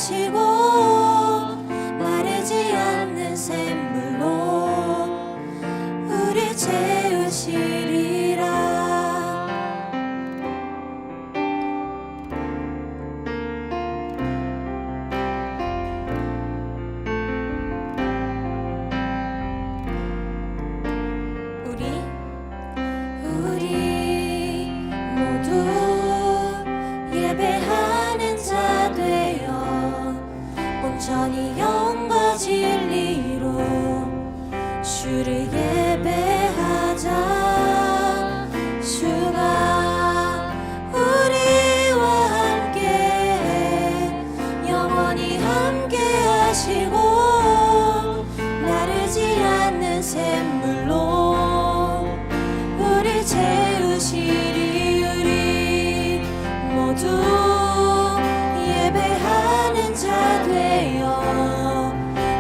하시고 마르지 않는 샘물로 우리 채우시리라. 온전히 영과 진리로 주를 예배하자. 주가 우리와 함께 영원히 함께 하시고 마르지 않는 샘물로 우리 채우시리. 우리 모두 예배하는 자 되어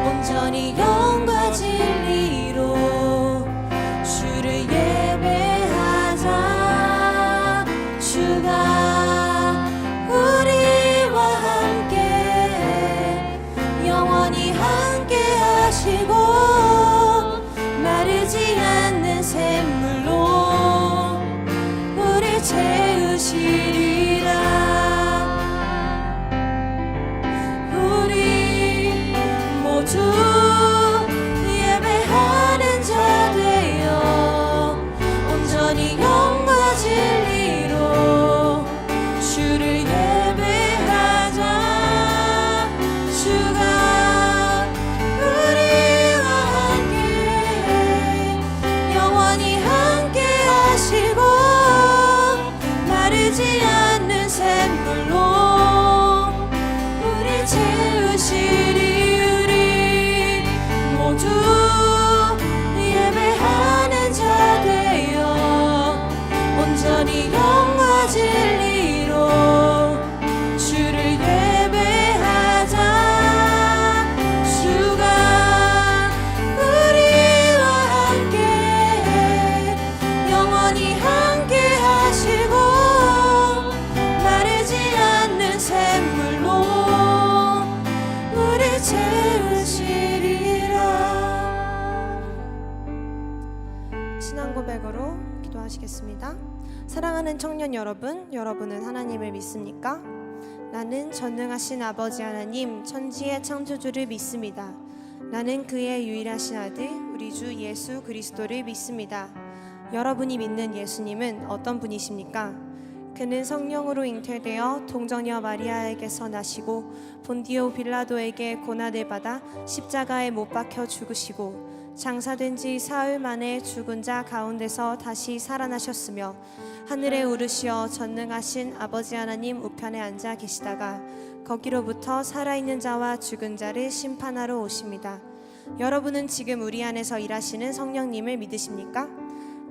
온전히 영과 진리로 주를 예배하자. 주가 우리와 함께 영원히 함께 하시고 마르지 않는 샘물로 우리 채우시리라. 모두 예배하는 자 되어 온전히 영과 진리로 주를 예배하자. 주가 우리와 함께 영원히 함께 하시고 마르지 않는 샘물로 우리 채우시리. 모두 예배하는 자 되어 온전히 영과 진리로 주를 예배하자. 주가 우리와 함께 영원히 함께 하시고 마르지 않는 샘물로 우리 채우시리라. 신앙 고백으로 기도하시겠습니다. 사랑하는 청년 여러분, 여러분은 하나님을 믿습니까? 나는 전능하신 아버지 하나님, 천지의 창조주를 믿습니다. 나는 그의 유일하신 아들, 우리 주 예수 그리스도를 믿습니다. 여러분이 믿는 예수님은 어떤 분이십니까? 그는 성령으로 잉태되어 동정녀 마리아에게서 나시고 본디오 빌라도에게 고난을 받아 십자가에 못 박혀 죽으시고 장사된 지 사흘 만에 죽은 자 가운데서 다시 살아나셨으며 하늘에 오르시어 전능하신 아버지 하나님 우편에 앉아 계시다가 거기로부터 살아있는 자와 죽은 자를 심판하러 오십니다. 여러분은 지금 우리 안에서 일하시는 성령님을 믿으십니까?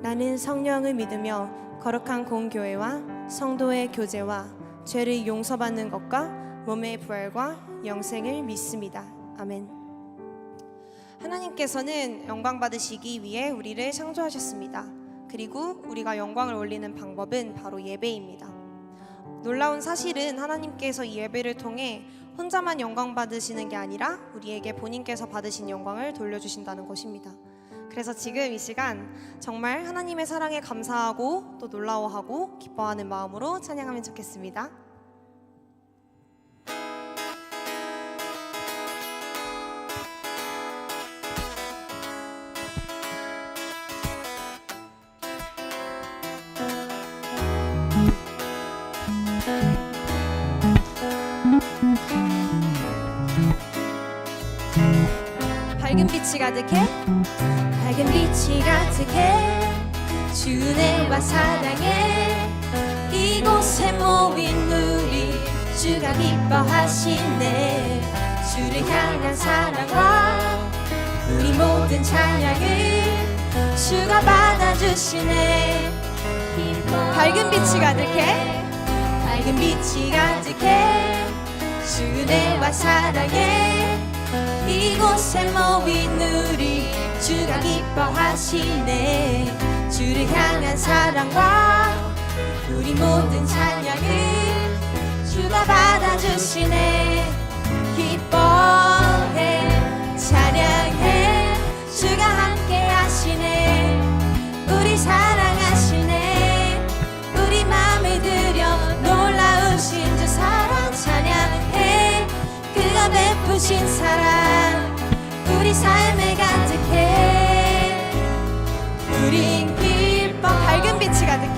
나는 성령을 믿으며 거룩한 공교회와 성도의 교제와 죄를 용서받는 것과 몸의 부활과 영생을 믿습니다. 아멘. 하나님께서는 영광 받으시기 위해 우리를 창조하셨습니다. 그리고 우리가 영광을 올리는 방법은 바로 예배입니다. 놀라운 사실은 하나님께서 이 예배를 통해 혼자만 영광 받으시는 게 아니라 우리에게 본인께서 받으신 영광을 돌려주신다는 것입니다. 그래서 지금 이 시간 정말 하나님의 사랑에 감사하고 또 놀라워하고 기뻐하는 마음으로 찬양하면 좋겠습니다. 밝은 빛이 가득해, 밝은 빛이 가득해, 주 은혜와 사랑에 이곳에 모인 우리 주가 기뻐하시네. 주를 향한 사랑과 우리 모든 찬양을 주가 받아주시네. 밝은 빛이 가득해, 밝은 빛이 가득해, 주 은혜와 사랑에 이곳에 모인 우리 주가 기뻐하시네. 주를 향한 사랑과 우리 모든 찬양을 주가 받아주시네.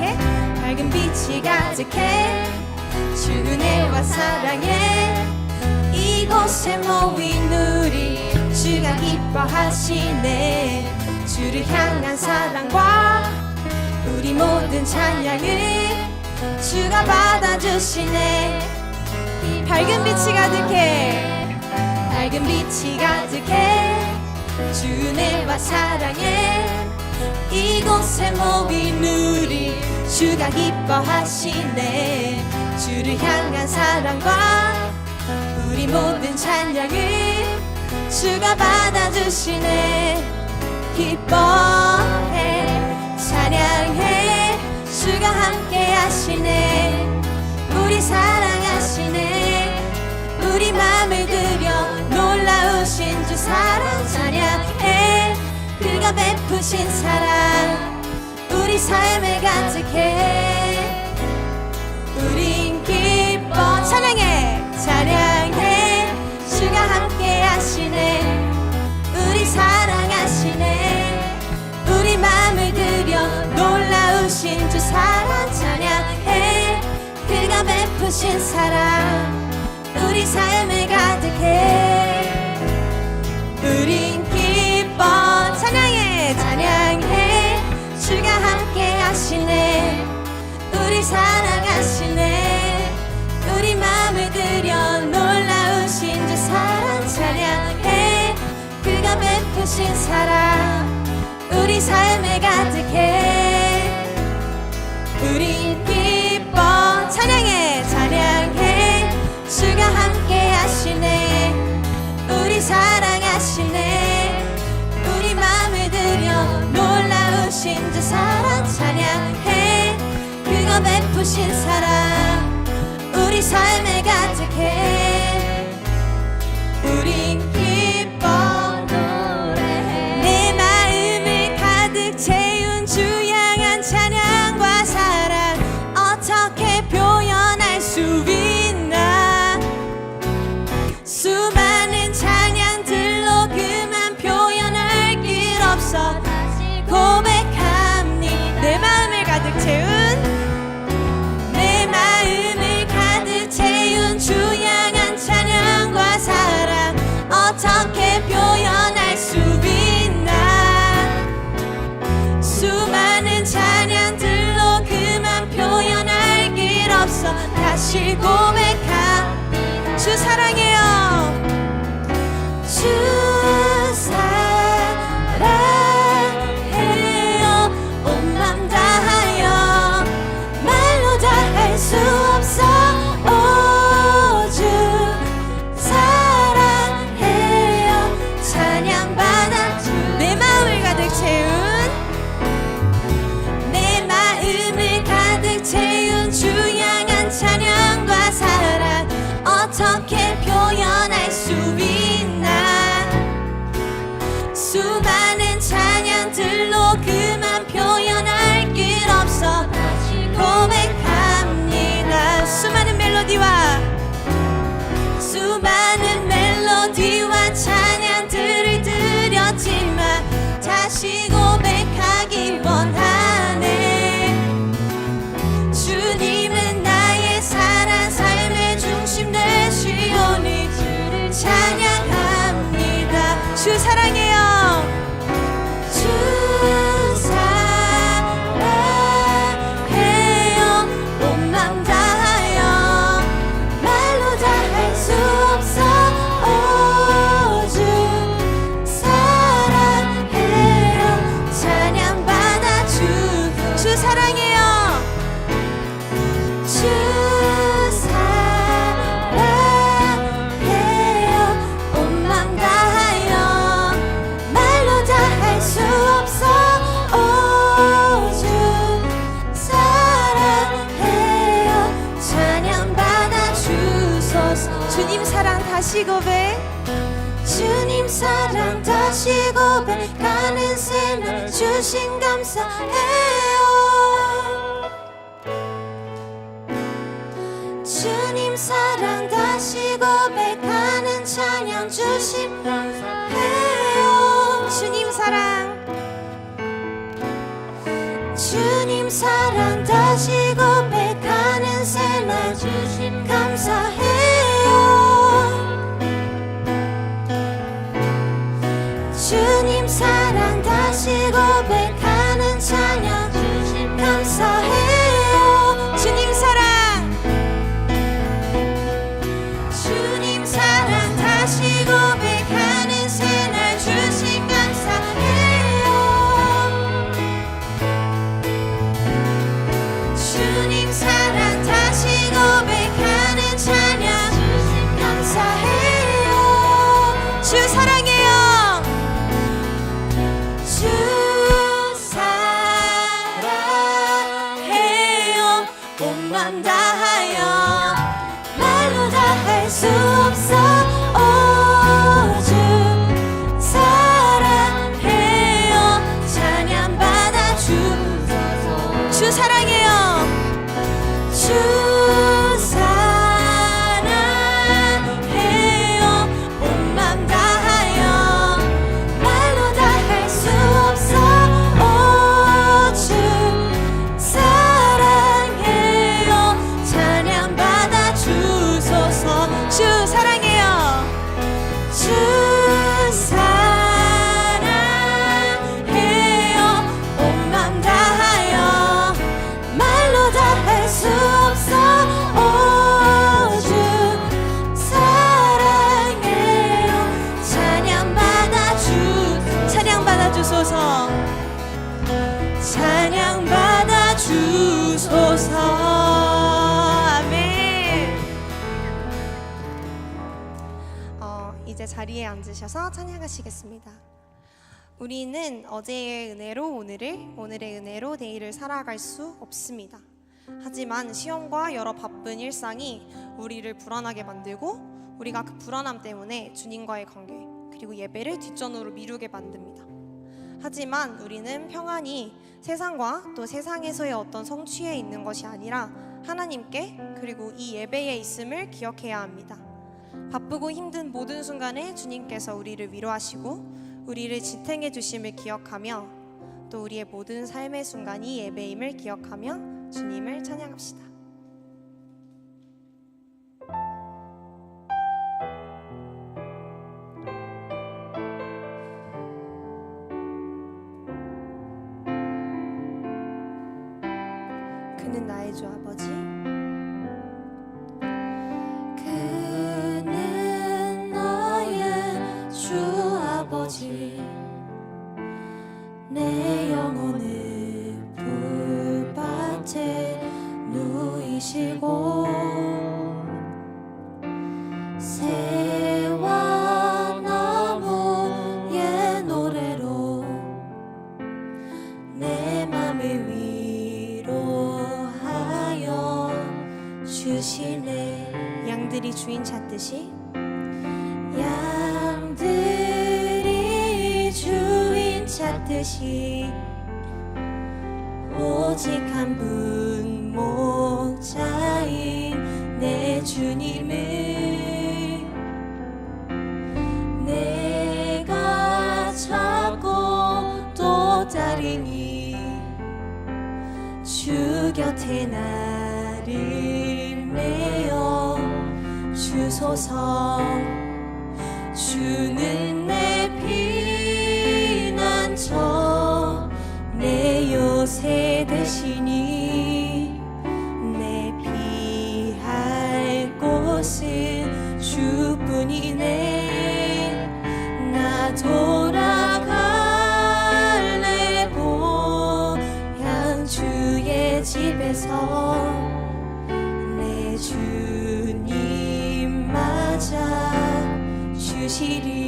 가득해 밝은 빛이 가득해 주 은혜와 사랑에 이곳에 모인 우리 주가 기뻐하시네 주를 향한 사랑과 우리 모든 찬양을 주가 받아주시네 밝은 빛이 가득해 밝은 빛이 가득해 주 은혜와 사랑에 이곳에 모인 우리 주가 기뻐하시네 주를 향한 사랑과 우리 모든 찬양을 주가 받아주시네 기뻐해 찬양해 주가 함께 하시네 우리 사랑하시네 우리 맘을 들여 놀라우신 주 사랑 찬양해 그가 베푸신 사랑 우리 삶에 가득해 우린 기뻐 찬양해 찬양해 주가 함께 하시네 우리 사랑하시네 우리 맘을 들여 놀라우신 주 사랑 찬양해 그가 베푸신 사랑 우리 삶에 가득해 우린 기뻐 찬양해 찬양해 주가 함께 하시네 우리 사랑하시네 우리 맘을 들여 놀라우신 주 사랑 찬양해 그가 베푸신 사랑 우리 삶에 가득해 우린 기뻐 찬양해 찬양해 주가 함께 하시네 우리 사랑하시네 우리 맘을 들여 놀라우신 주 사랑 찬양해 그가 베푸신 사랑 우리 삶에 가득해 우린 기뻐 노래해 내 마음을 가득 채운 주 향한 찬양과 사랑 어떻게 표현할 수 있나 수많은 찬양들로 그만 표현할 길 없어 고백합니다 내 마음을 가득 채운 내 마음을 가득 채운 주 향한 찬양과 사랑 어떻게 표현할 수 있나 수많은 찬양들로 그만 표현할 길 없어 다시 고백합니다 주 사랑해요 주 사랑해요 온 맘 다하여 말로 다 할 수 없어 오 주 사랑해요 찬양받아 내 마음을 가득 채운 내 마음을 가득 채운 주 향한 찬양과 사랑 어떻게 표현할 수 있나 수많은 찬양들로 그만 표현할 길 없어 고백합니다 수많은 멜로디와 찬양들을 드렸지만 다시 고백하기 원하네 주님은 나의 사랑 삶의 중심 되시오니 주를 찬양합니다 주 사랑해요 주 사랑해요 온 맘 다하여 말로 다 할 수 없어 오 주 사랑해요 찬양받아 주 사랑해요 주 사랑해요 온 맘 다하여 말로 다 할 수 없어 오 주 사랑해요 찬양받아 주소서 주님 사랑 다시 고백 주님 사랑 다시 고백하는 새날 주신 감사해요 주님 사랑 다시 고백하는 찬양 주심 감사해요 주님 사랑 다시 주심 감사해요. 주님 사랑 다시 고백하는 찬양 주심 감사해요. 주님 사랑 다시 고백하는 새날 주심 감사해요. 주님 사랑 다시 고백하는 찬양 주심 감사해요. 주 사랑해요. 주 사랑해요. 온 맘 다하여 말로 다 할 수 없어. 주 사랑해요. 찬양 받아 주소서. 주 사랑해요. 주 사랑해요. 온 맘 다하여 말로 다 할 수 없어. 주 사랑해요. 찬양 받아 주소서. 주 사랑해요. 주 사랑해요. 온 맘 다하여 말로 다 할 수 없어. 주 사랑해요. 찬양 받아 주소서. 찬양 받아 주소서. 아멘. 이제 자리에 앉으셔서 찬양하시겠습니다. 우리는 어제의 은혜로 오늘을, 오늘의 은혜로 내일을 살아갈 수 없습니다. 하지만 시험과 여러 바쁜 일상이 우리를 불안하게 만들고 우리가 그 불안함 때문에 주님과의 관계 그리고 예배를 뒷전으로 미루게 만듭니다. 하지만 우리는 평안히 세상과 또 세상에서의 어떤 성취에 있는 것이 아니라 하나님께 그리고 이 예배에 있음을 기억해야 합니다. 바쁘고 힘든 모든 순간에 주님께서 우리를 위로하시고 우리를 지탱해 주심을 기억하며 또 우리의 모든 삶의 순간이 예배임을 기억하며 주님을 찬양합시다. 그는 나의 주 아버지, 그는 너의 주 아버지, 내 영혼을 불밭에 누이시고 새와 나무의 노래로 내 맘을 위로하여 주시네. 양들이 주인 찾듯이 양들이 주인 찾듯이 오직 한 분 목자인 내 주님을 내가 찾고 또 따르니 주 곁에 나를 메어 주소서. 주는 내 피난처 내 요새 되시니 내 피할 곳은 주뿐이네. 나 돌아갈래 고향 주의 집에서 내 주님 맞아 주시리.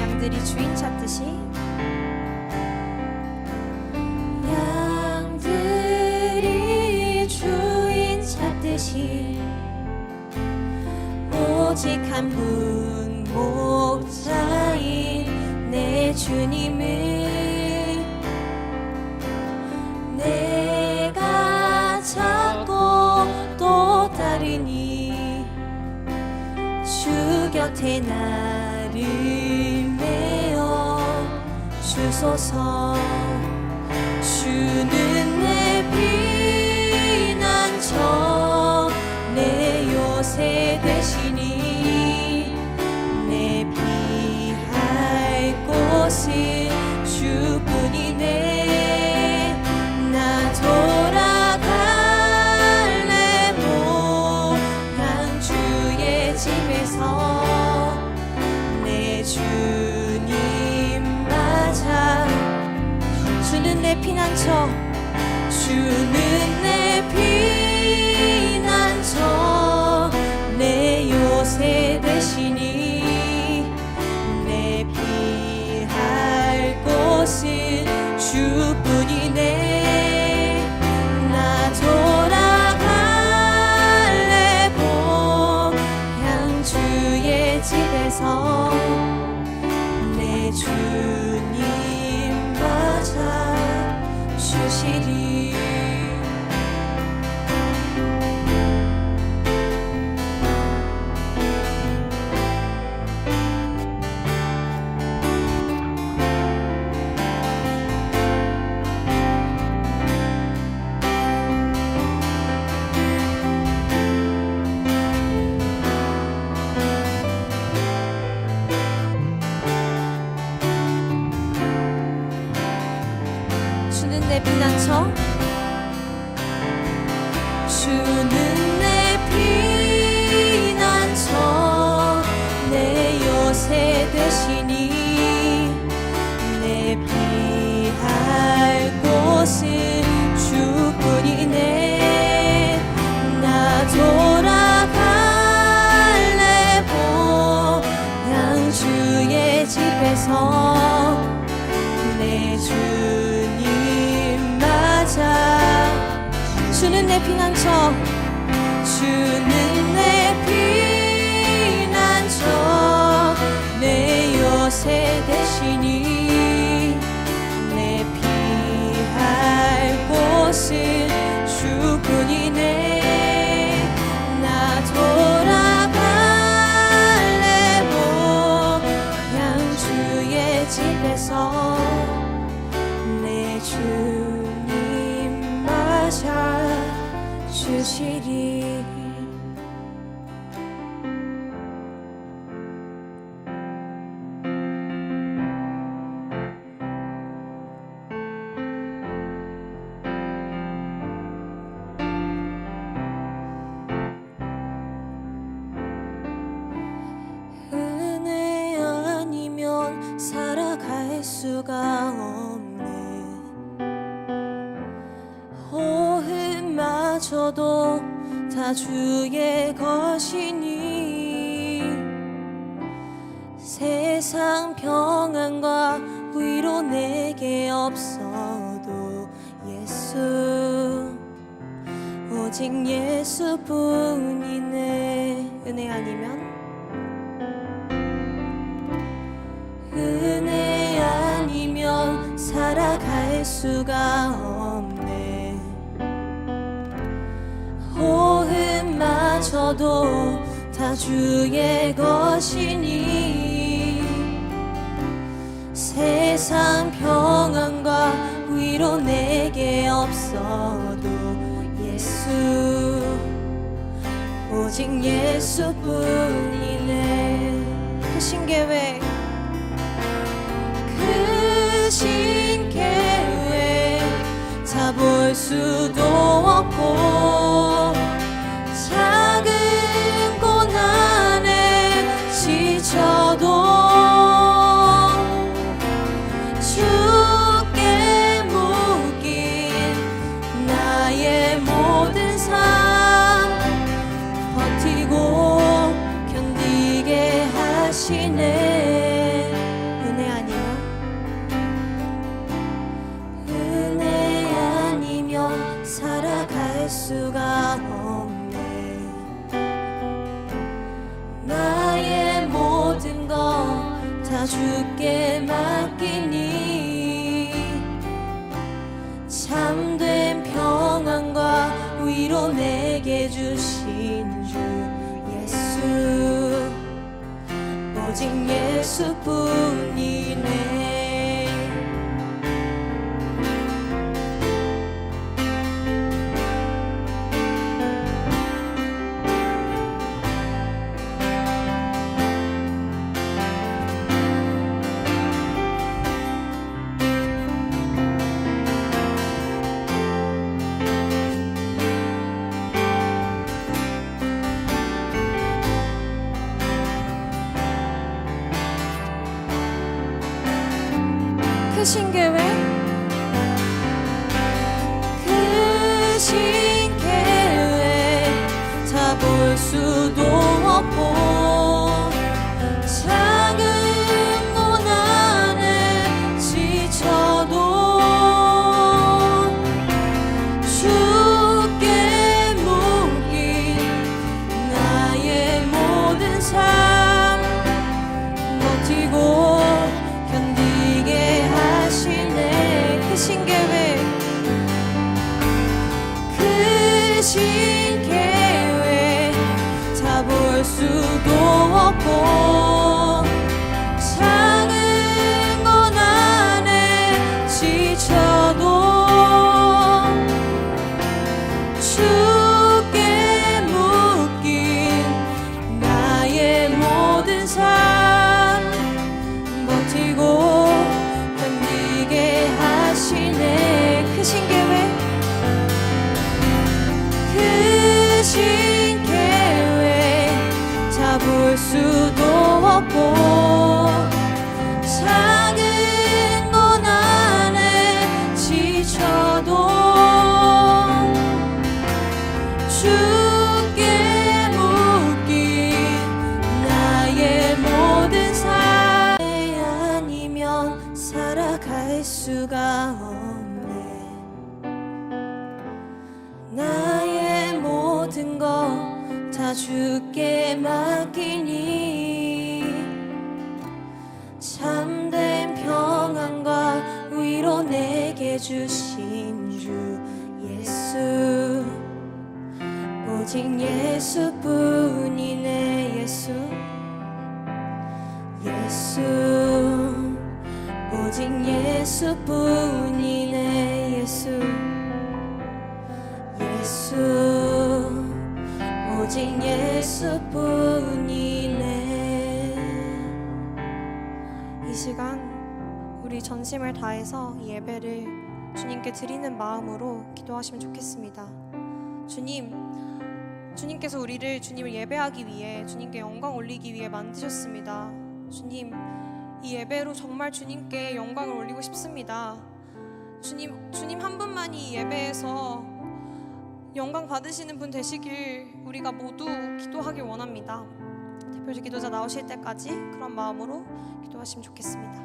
양들이 주인 찾듯이 양들이 주인 찾듯이 오직 한 분 목자인 내 주님을 내가 찾고 또 따르니 주 곁에 나를 메어 주소서. 주는 내 피난처 내 요새 되시니 내 피할 곳은 주뿐이네. 나 돌아갈래 모양 주의 집에서 내 주님 맞아. 주는 내 피난처 주는 내 피난처 내 요새 되시니 내 피할 곳은 주뿐이네. 나 돌아갈래 보양 주의 집에서 내 주님 맞아 주시리. 주는 내 피난처 주는 내 피난처 내 요새 되시니 내 피할 곳은 주뿐이네. 나 돌아갈래 보양 주의 집에서 내 주님 맞아. 주는 내 피난처 주는 내 피난처 내 요새 되시니 내 피할 곳은 주뿐이네. 나 돌아갈래 보양 주의 집에서 내 주님 맞아 주시리. 은혜 아니면 살아갈 수가 없네. 호흡마저도 다 주의 것이니 세상 평안과 위로 내게 없어도 예수 오직 예수뿐이네. 은혜 아니면 은혜 아니면 살아갈 수가 없네. 호흡마저도 다 주의 것이니 세상 평안과 위로 내게 없어도 예수 오직 예수뿐이네. 크신 계획 크신 계획 다 볼 수도 없고 작은 고난에 지쳐도 주께 묶인 나의 모든 삶 버티고 견디게 하시네. 은혜 아니면 은혜 아니면 살아갈 수가 없네. 나의 모든 것 다 주께 맡기니 참된 평안과 위로 내게 주신 주 예수 오직 예수뿐이네. 크신 계획, 크신 계획 다 볼 수도 없고 작은 고난에 지쳐도 주께 묶인 나의 모든 삶 버티고 견디게 하시네. 크신 계획, 크신 계획 다 볼 수도 없고 작은 고난에 지쳐도 주께 묶인 나의 모든 삶 버티고 견디게 하시네. 크신 계획, 크신 계획 다 볼 수도 없고 작은 고난에 지쳐도 주께 묶인 나의 모든 삶 아니면 살아갈 수가 없네. 나의 모든 것 다 주께 맡기니 참된 평안과 위로 내게 주신 주 예수, 오직 예수뿐이네. 예수, 예수, 오직 예수뿐이네. 예수, 예수, 오직 예수뿐이네. 이 시간 우리 전심을 다해서 이 예배를 주님께 드리는 마음으로 기도하시면 좋겠습니다. 주님께서 우리를 주님을 예배하기 위해, 주님께 영광 올리기 위해 만드셨습니다. 주님, 이 예배로 정말 주님께 영광을 올리고 싶습니다. 주님 한 분만이 이 예배에서 영광 받으시는 분 되시길 우리가 모두 기도하길 원합니다. 대표적 기도자 나오실 때까지 그런 마음으로 기도하시면 좋겠습니다.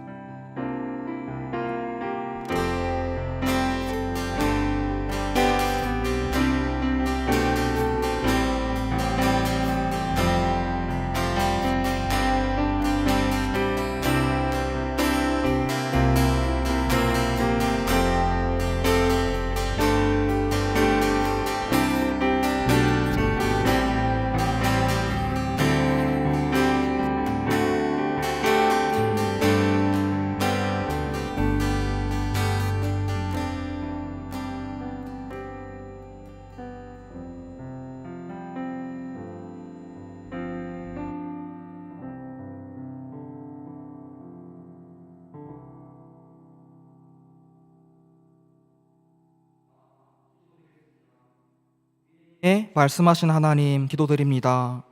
말씀하신 하나님 기도드립니다.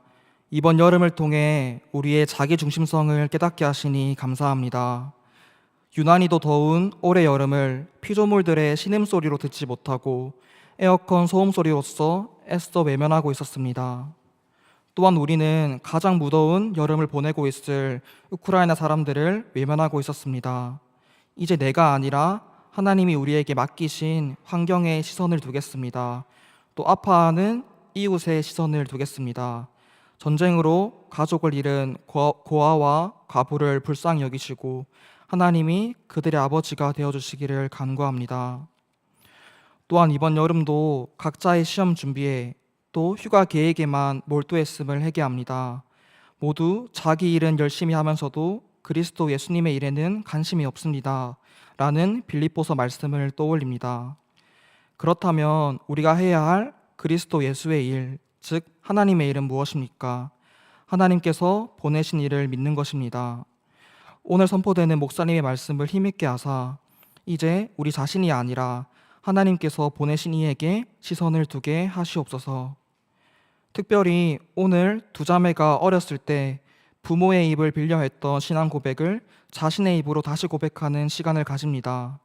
이번 여름을 통해 우리의 자기 중심성을 깨닫게 하시니 감사합니다. 유난히도 더운 올해 여름을 피조물들의 신음소리로 듣지 못하고 에어컨 소음소리로서 애써 외면하고 있었습니다. 또한 우리는 가장 무더운 여름을 보내고 있을 우크라이나 사람들을 외면하고 있었습니다. 이제 내가 아니라 하나님이 우리에게 맡기신 환경에 시선을 두겠습니다. 또 아파하는 이웃의 시선을 두겠습니다. 전쟁으로 가족을 잃은 고아와 과부를 불쌍히 여기시고 하나님이 그들의 아버지가 되어주시기를 간구합니다. 또한 이번 여름도 각자의 시험 준비에 또 휴가 계획에만 몰두했음을 회개합니다. 모두 자기 일은 열심히 하면서도 그리스도 예수님의 일에는 관심이 없습니다. 라는 빌립보서 말씀을 떠올립니다. 그렇다면 우리가 해야 할 그리스도 예수의 일, 즉 하나님의 일은 무엇입니까? 하나님께서 보내신 일을 믿는 것입니다. 오늘 선포되는 목사님의 말씀을 힘있게 하사 이제 우리 자신이 아니라 하나님께서 보내신 이에게 시선을 두게 하시옵소서. 특별히 오늘 두 자매가 어렸을 때 부모의 입을 빌려 했던 신앙 고백을 자신의 입으로 다시 고백하는 시간을 가집니다.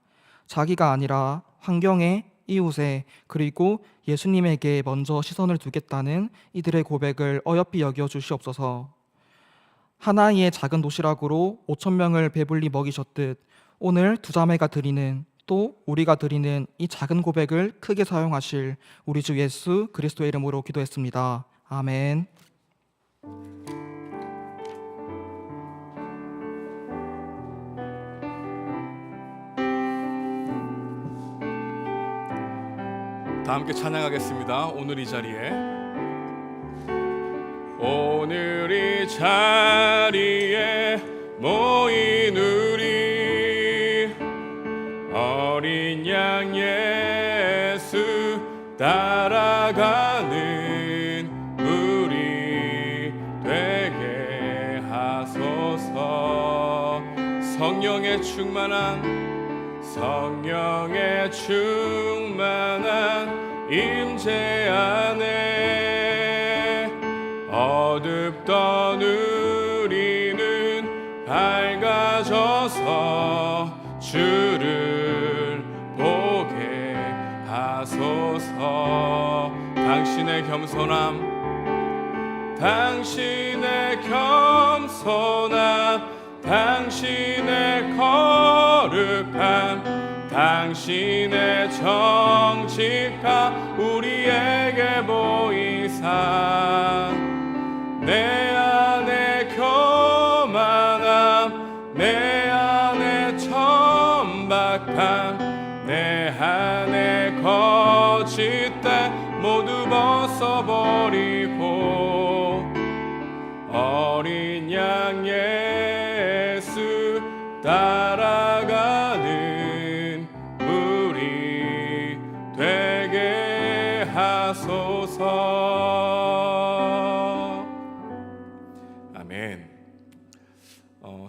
자기가 아니라 환경에, 이웃에, 그리고 예수님에게 먼저 시선을 두겠다는 이들의 고백을 어여삐 여겨 주시옵소서. 하나이의 작은 도시락으로 5천 명을 배불리 먹이셨듯 오늘 두 자매가 드리는, 또 우리가 드리는 이 작은 고백을 크게 사용하실 우리 주 예수 그리스도의 이름으로 기도했습니다. 아멘. 다 함께 찬양하겠습니다. 오늘 이 자리에, 오늘 이 자리에 모인 우리 어린 양 예수 따라가는 우리 되게 하소서. 성령의 충만한 임재 안에 어둡던 우리는 밝아져서 주를 보게 하소서. 당신의 겸손함, 당신의 거룩함, 당신의 정직함 우리에게 보이사 내 안에 교만함, 내 안에 천박함, 내 안에 거짓됨 모두 벗어버리고 어린 양 예수 따라가는 우리 되게 하소서. 아멘.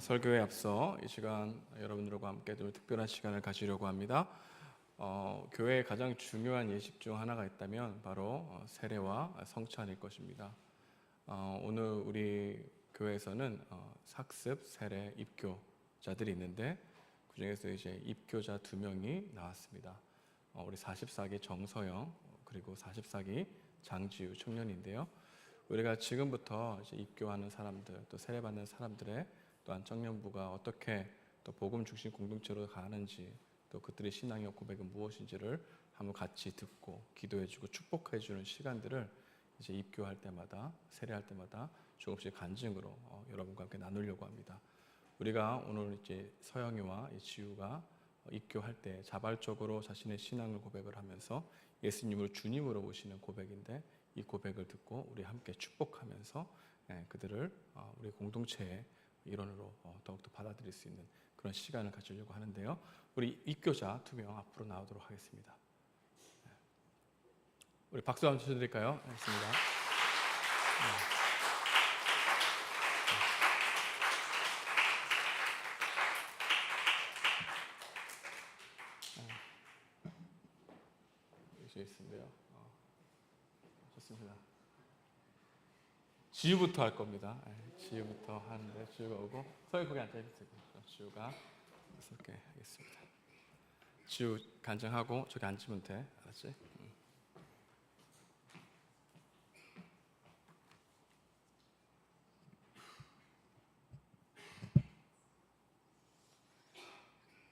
설교에 앞서 이 시간 여러분들과 함께 좀 특별한 시간을 가지려고 합니다. 교회의 가장 중요한 예식 중 하나가 있다면 바로 세례와 성찬일 것입니다. 오늘 우리 교회에서는 학습, 세례, 입교자들이 있는데 그 중에서 이제 입교자 2명이 나왔습니다. 우리 44기 정서영 그리고 44기 장지우 청년인데요. 우리가 지금부터 이제 입교하는 사람들, 또 세례받는 사람들의 또한 청년부가 어떻게 또 복음 중심 공동체로 가는지, 또 그들의 신앙의 고백은 무엇인지를 한번 같이 듣고 기도해주고 축복해주는 시간들을 이제 입교할 때마다, 세례할 때마다 조금씩 간증으로 여러분과 함께 나누려고 합니다. 우리가 오늘 이제 서영이와 지우가 입교할 때 자발적으로 자신의 신앙을 고백을 하면서 예수님을 주님으로 모시는 고백인데, 이 고백을 듣고 우리 함께 축복하면서 그들을 우리 공동체의 일원으로 더욱더 받아들일 수 있는 그런 시간을 가지려고 하는데요. 우리 입교자 2명 앞으로 나오도록 하겠습니다. 우리 박수 한번 쳐드릴까요? 알겠습니다. 여기 있습니다. 좋습니다. 지우부터 할 겁니다. 지우부터 하는데 지우가 오고 서희 거기 앉아있으세요. 지우가 이렇게 하겠습니다. 지우 간증하고 저기 앉으면 돼. 알았지?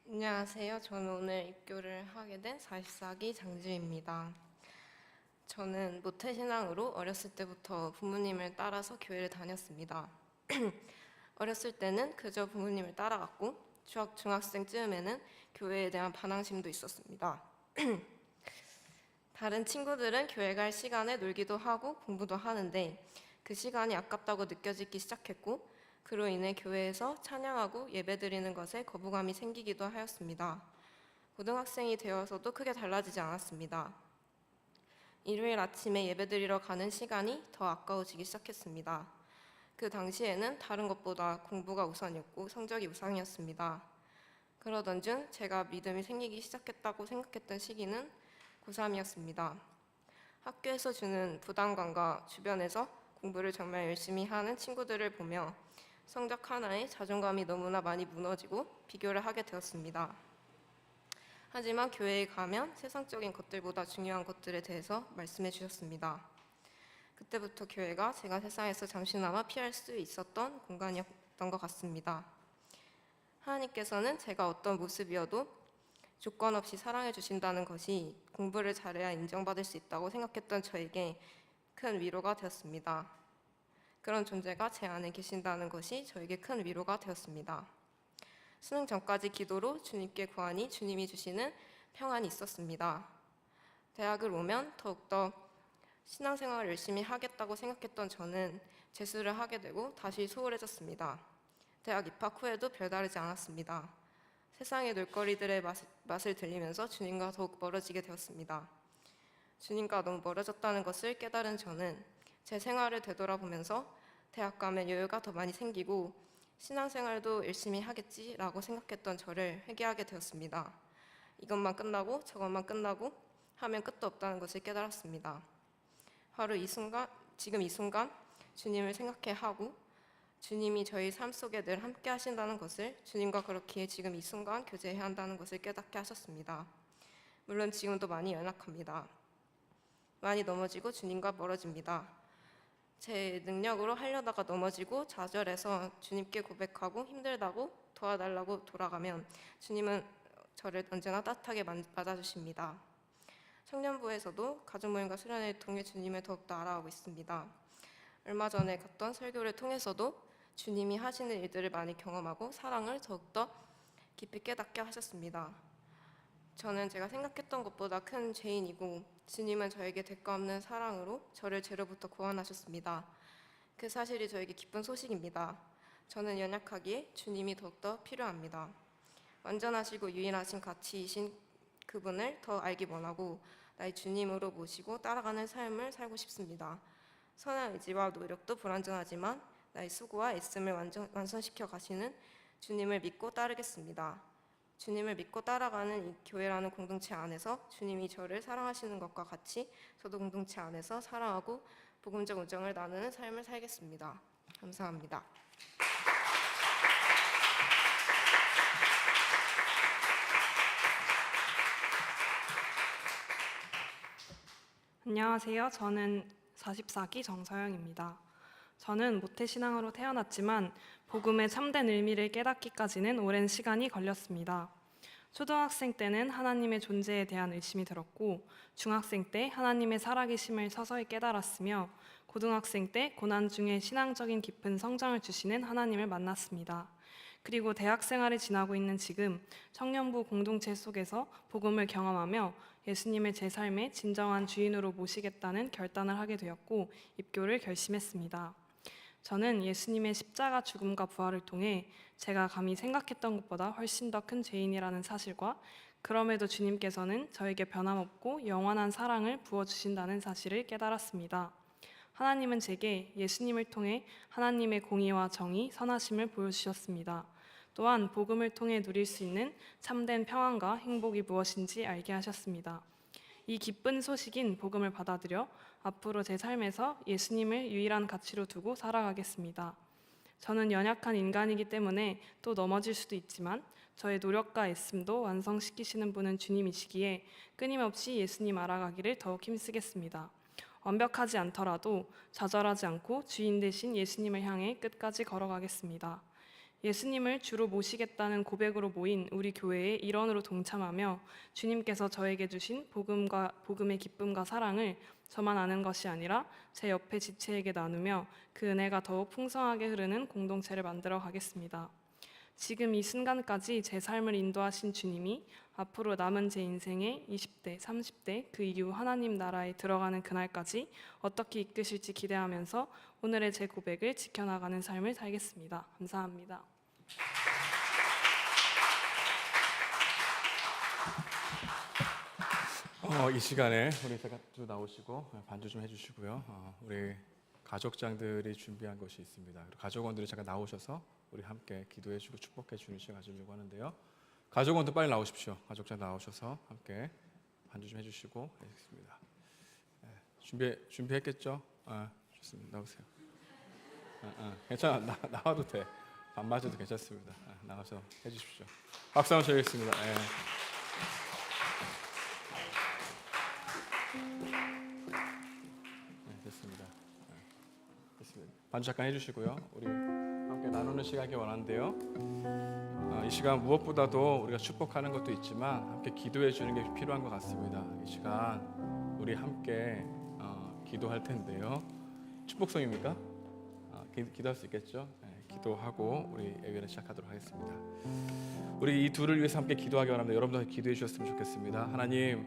안녕하세요. 저는 오늘 입교를 하게 된 44기 장지우입니다. 저는 모태신앙으로 어렸을 때부터 부모님을 따라서 교회를 다녔습니다. 어렸을 때는 그저 부모님을 따라갔고 중학생쯤에는 교회에 대한 반항심도 있었습니다. 다른 친구들은 교회 갈 시간에 놀기도 하고 공부도 하는데 그 시간이 아깝다고 느껴지기 시작했고 그로 인해 교회에서 찬양하고 예배드리는 것에 거부감이 생기기도 하였습니다. 고등학생이 되어서도 크게 달라지지 않았습니다. 일요일 아침에 예배드리러 가는 시간이 더 아까워지기 시작했습니다. 그 당시에는 다른 것보다 공부가 우선이었고 성적이 우상이었습니다. 그러던 중 제가 믿음이 생기기 시작했다고 생각했던 시기는 고3이었습니다. 학교에서 주는 부담감과 주변에서 공부를 정말 열심히 하는 친구들을 보며 성적 하나에 자존감이 너무나 많이 무너지고 비교를 하게 되었습니다. 하지만 교회에 가면 세상적인 것들보다 중요한 것들에 대해서 말씀해 주셨습니다. 그때부터 교회가 제가 세상에서 잠시나마 피할 수 있었던 공간이었던 것 같습니다. 하나님께서는 제가 어떤 모습이어도 조건 없이 사랑해 주신다는 것이 공부를 잘해야 인정받을 수 있다고 생각했던 저에게 큰 위로가 되었습니다. 그런 존재가 제 안에 계신다는 것이 저에게 큰 위로가 되었습니다. 수능 전까지 기도로 주님께 구하니 주님이 주시는 평안이 있었습니다. 대학을 오면 더욱더 신앙생활을 열심히 하겠다고 생각했던 저는 재수를 하게 되고 다시 소홀해졌습니다. 대학 입학 후에도 별다르지 않았습니다. 세상의 놀거리들의 맛을 들리면서 주님과 더욱 멀어지게 되었습니다. 주님과 너무 멀어졌다는 것을 깨달은 저는 제 생활을 되돌아보면서 대학 가면 여유가 더 많이 생기고 신앙생활도 열심히 하겠지라고 생각했던 저를 회개하게 되었습니다. 이것만 끝나고 저것만 끝나고 하면 끝도 없다는 것을 깨달았습니다. 바로 지금 이 순간 주님을 생각해 하고 주님이 저희 삶 속에 늘 함께 하신다는 것을 주님과 그렇게 지금 이 순간 교제해야 한다는 것을 깨닫게 하셨습니다. 물론 지금도 많이 연약합니다. 많이 넘어지고 주님과 멀어집니다. 제 능력으로 하려다가 넘어지고 좌절해서 주님께 고백하고 힘들다고 도와달라고 돌아가면 주님은 저를 언제나 따뜻하게 맞아주십니다. 청년부에서도 가족모임과 수련회를 통해 주님을 더욱더 알아가고 있습니다. 얼마 전에 갔던 설교를 통해서도 주님이 하시는 일들을 많이 경험하고 사랑을 더욱더 깊이 깨닫게 하셨습니다. 저는 제가 생각했던 것보다 큰 죄인이고 주님은 저에게 대가 없는 사랑으로 저를 죄로부터 구원하셨습니다. 그 사실이 저에게 기쁜 소식입니다. 저는 연약하기에 주님이 더욱더 필요합니다. 완전하시고 유일하신 가치이신 그분을 더 알기 원하고 나의 주님으로 모시고 따라가는 삶을 살고 싶습니다. 선한 의지와 노력도 불완전하지만 나의 수고와 애씀을 완성시켜 가시는 주님을 믿고 따르겠습니다. 주님을 믿고 따라가는 이 교회라는 공동체 안에서 주님이 저를 사랑하시는 것과 같이 저도 공동체 안에서 사랑하고 복음적 우정을 나누는 삶을 살겠습니다. 감사합니다. 안녕하세요. 저는 44기 정서영입니다. 저는 모태신앙으로 태어났지만 복음의 참된 의미를 깨닫기까지는 오랜 시간이 걸렸습니다. 초등학생 때는 하나님의 존재에 대한 의심이 들었고 중학생 때 하나님의 살아계심을 서서히 깨달았으며 고등학생 때 고난 중에 신앙적인 깊은 성장을 주시는 하나님을 만났습니다. 그리고 대학 생활을 지나고 있는 지금 청년부 공동체 속에서 복음을 경험하며 예수님을 제 삶의 진정한 주인으로 모시겠다는 결단을 하게 되었고 입교를 결심했습니다. 저는 예수님의 십자가 죽음과 부활을 통해 제가 감히 생각했던 것보다 훨씬 더 큰 죄인이라는 사실과 그럼에도 주님께서는 저에게 변함없고 영원한 사랑을 부어주신다는 사실을 깨달았습니다. 하나님은 제게 예수님을 통해 하나님의 공의와 정의, 선하심을 보여주셨습니다. 또한 복음을 통해 누릴 수 있는 참된 평안과 행복이 무엇인지 알게 하셨습니다. 이 기쁜 소식인 복음을 받아들여 앞으로 제 삶에서 예수님을 유일한 가치로 두고 살아가겠습니다. 저는 연약한 인간이기 때문에 또 넘어질 수도 있지만 저의 노력과 애씀도 완성시키시는 분은 주님이시기에 끊임없이 예수님 알아가기를 더욱 힘쓰겠습니다. 완벽하지 않더라도 좌절하지 않고 주인 되신 예수님을 향해 끝까지 걸어가겠습니다. 예수님을 주로 모시겠다는 고백으로 모인 우리 교회의 일원으로 동참하며 주님께서 저에게 주신 복음의 기쁨과 사랑을 저만 아는 것이 아니라 제 옆에 지체에게 나누며 그 은혜가 더욱 풍성하게 흐르는 공동체를 만들어 가겠습니다. 지금 이 순간까지 제 삶을 인도하신 주님이 앞으로 남은 제 인생의 20대, 30대 그 이후 하나님 나라에 들어가는 그날까지 어떻게 이끄실지 기대하면서 오늘의 제 고백을 지켜나가는 삶을 살겠습니다. 감사합니다. 이 시간에 우리 가족 나오시고 반주 좀 해주시고요. 우리 가족장들이 준비한 것이 있습니다. 그리고 가족원들이 잠깐 나오셔서 우리 함께 기도해주고 축복해주는 시간 가지려고 하는데요. 가족원도 빨리 나오십시오. 가족장 나오셔서 함께 반주 좀 해주시고 하겠습니다. 준비했겠죠? 좋습니다. 나오세요. 괜찮아. 나와도 돼. 안 맞아도 괜찮습니다. 나와서 해주십시오. 박수 한번 쳐주겠습니다. 됐습니다. 됐습니다. 반주 잠깐 해주시고요. 우리 함께 나누는 시간이 원하는데요. 이 시간 무엇보다도 우리가 축복하는 것도 있지만 함께 기도해 주는 게 필요한 것 같습니다. 이 시간 우리 함께 기도할 텐데요. 축복성입니까? 기도할 수 있겠죠? 기도하고 우리 예배를 시작하도록 하겠습니다. 우리 이 둘을 위해서 함께 기도하기 원합니다. 여러분도 기도해 주셨으면 좋겠습니다. 하나님,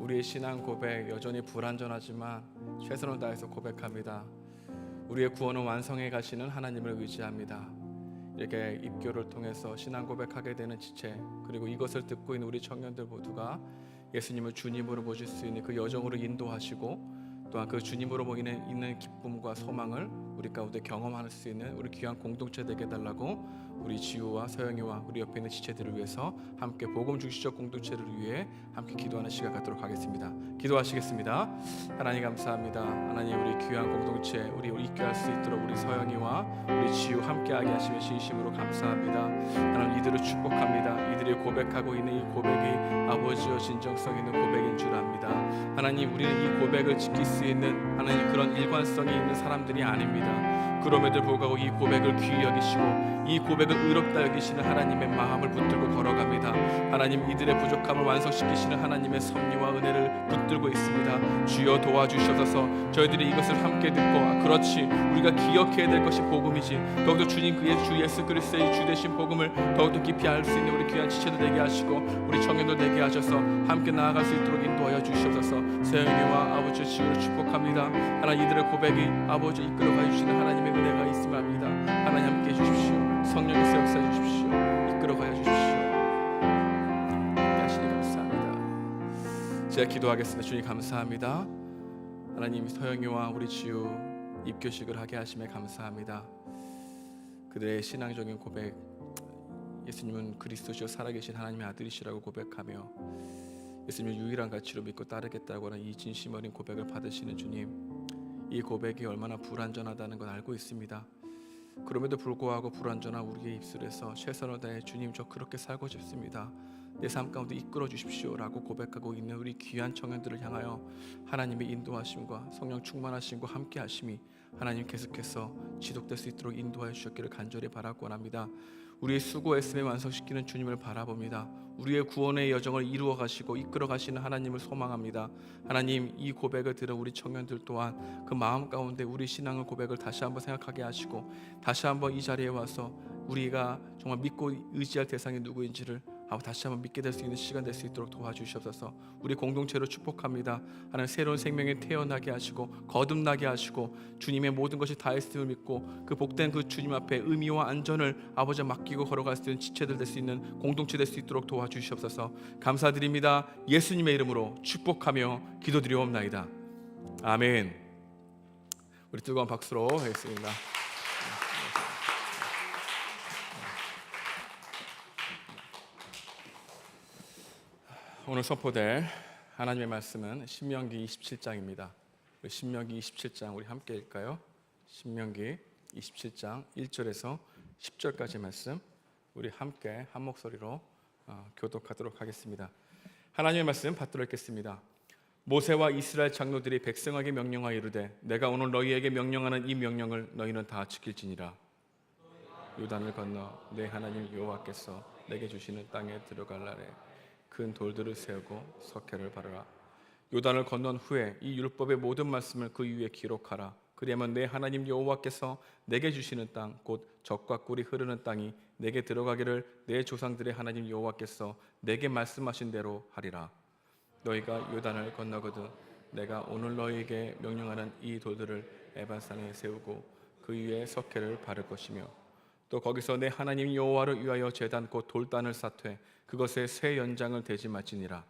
우리의 신앙 고백 여전히 불완전하지만 최선을 다해서 고백합니다. 우리의 구원은 완성해 가시는 하나님을 의지합니다. 이렇게 입교를 통해서 신앙 고백하게 되는 지체, 그리고 이것을 듣고 있는 우리 청년들 모두가 예수님을 주님으로 모실 수 있는 그 여정으로 인도하시고, 또한 그 주님으로 있는 기쁨과 소망을 우리 가운데 경험할 수 있는 우리 귀한 공동체 되게 해달라고 우리 지우와 서영이와 우리 옆에 있는 지체들을 위해서 함께 복음 중시적 공동체를 위해 함께 기도하는 시간 갖도록 하겠습니다. 기도하시겠습니다. 하나님 감사합니다. 하나님, 우리 귀한 공동체 우리 입교할 수 있도록 우리 서영이와 우리 지우 함께하게 하시며 진심으로 감사합니다. 하나님, 이들을 축복합니다. 이들이 고백하고 있는 이 고백이 아버지여 진정성 있는 고백인 줄 압니다. 하나님, 우리는 이 고백을 지킬 수 있는 하나님 그런 일관성이 있는 사람들이 아닙니다. 그럼에도 불구하고 이 고백을 귀히 여기시고 이 고백을 의롭다 여기시는 하나님의 마음을 붙들고 걸어갑니다. 하나님, 이들의 부족함을 완성시키시는 하나님의 섭리와 은혜를 붙들고 있습니다. 주여 도와주셔서 저희들이 이것을 함께 듣고, 그렇지, 우리가 기억해야 될 것이 복음이지, 더욱더 주님 그의 주 예수 그리스도의 주 되신 복음을 더욱더 깊이 알 수 있는 우리 귀한 지체들 되게 하시고 우리 청년들 되게 하셔서 함께 나아갈 수 있도록 인도하여 주시옵소서. 서영이와 아버지 지우를 축복합니다. 하나님, 이들의 고백이 아버지 이끌어가 주시는 하나님의 은혜가 있음을 압니다. 하나님 함께 해주십시오. 성령께서 역사해 주십시오. 이끌어가여 주십시오. 함께 하시니 감사합니다. 제가 기도하겠습니다. 주님 감사합니다. 하나님, 서영이와 우리 지우 입교식을 하게 하심에 감사합니다. 그들의 신앙적인 고백, 예수님은 그리스도시요 살아계신 하나님의 아들이시라고 고백하며 예수님을 유일한 가치로 믿고 따르겠다고 하는 이 진심 어린 고백을 받으시는 주님, 이 고백이 얼마나 불완전하다는 걸 알고 있습니다. 그럼에도 불구하고 불완전한 우리의 입술에서 최선을 다해 주님 저 그렇게 살고 싶습니다, 내 삶 가운데 이끌어 주십시오 라고 고백하고 있는 우리 귀한 청년들을 향하여 하나님의 인도하심과 성령 충만하심과 함께 하심이 하나님 계속해서 지속될 수 있도록 인도하여 주셨기를 간절히 바라고 원합니다. 우리의 수고 애씀에 완성시키는 주님을 바라봅니다. 우리의 구원의 여정을 이루어 가시고 이끌어 가시는 하나님을 소망합니다. 하나님, 이 고백을 들은 우리 청년들 또한 그 마음 가운데 우리 신앙의 고백을 다시 한번 생각하게 하시고 다시 한번 이 자리에 와서 우리가 정말 믿고 의지할 대상이 누구인지를 다시 한번 믿게 될 수 있는 시간 될 수 있도록 도와주시옵소서. 우리 공동체로 축복합니다. 하나님, 새로운 생명에 태어나게 하시고 거듭나게 하시고 주님의 모든 것이 다 있음을 믿고 그 복된 그 주님 앞에 의미와 안전을 아버지 맡기고 걸어갈 수 있는 지체들 될 수 있는 공동체 될 수 있도록 도와주시옵소서. 감사드립니다. 예수님의 이름으로 축복하며 기도드리옵나이다. 아멘. 우리 뜨거운 박수로 하겠습니다. 오늘 선포될 하나님의 말씀은 신명기 27장입니다. 신명기 27장 우리 함께 읽을까요? 신명기 27장 1절에서 10절까지 말씀 우리 함께 한 목소리로 교독하도록 하겠습니다. 하나님의 말씀 받들어 읽겠습니다. 모세와 이스라엘 장로들이 백성에게 명령하여 이르되 내가 오늘 너희에게 명령하는 이 명령을 너희는 다 지킬지니라. 요단을 건너 내 하나님 여호와께서 내게 주시는 땅에 들어갈 날에 큰 돌들을 세우고 석회를 바르라. 요단을 건넌 후에 이 율법의 모든 말씀을 그 위에 기록하라. 그리하면 내 하나님 여호와께서 내게 주시는 땅 곧 젖과 꿀이 흐르는 땅이 내게 들어가기를 내 조상들의 하나님 여호와께서 내게 말씀하신 대로 하리라. 너희가 요단을 건너거든 내가 오늘 너희에게 명령하는 이 돌들을 에반산에 세우고 그 위에 석회를 바를 것이며 또 거기서 내 하나님 여호와를 위하여 제단 곧 돌단을 쌓되 그것에 새 연장을 대지 말지니라.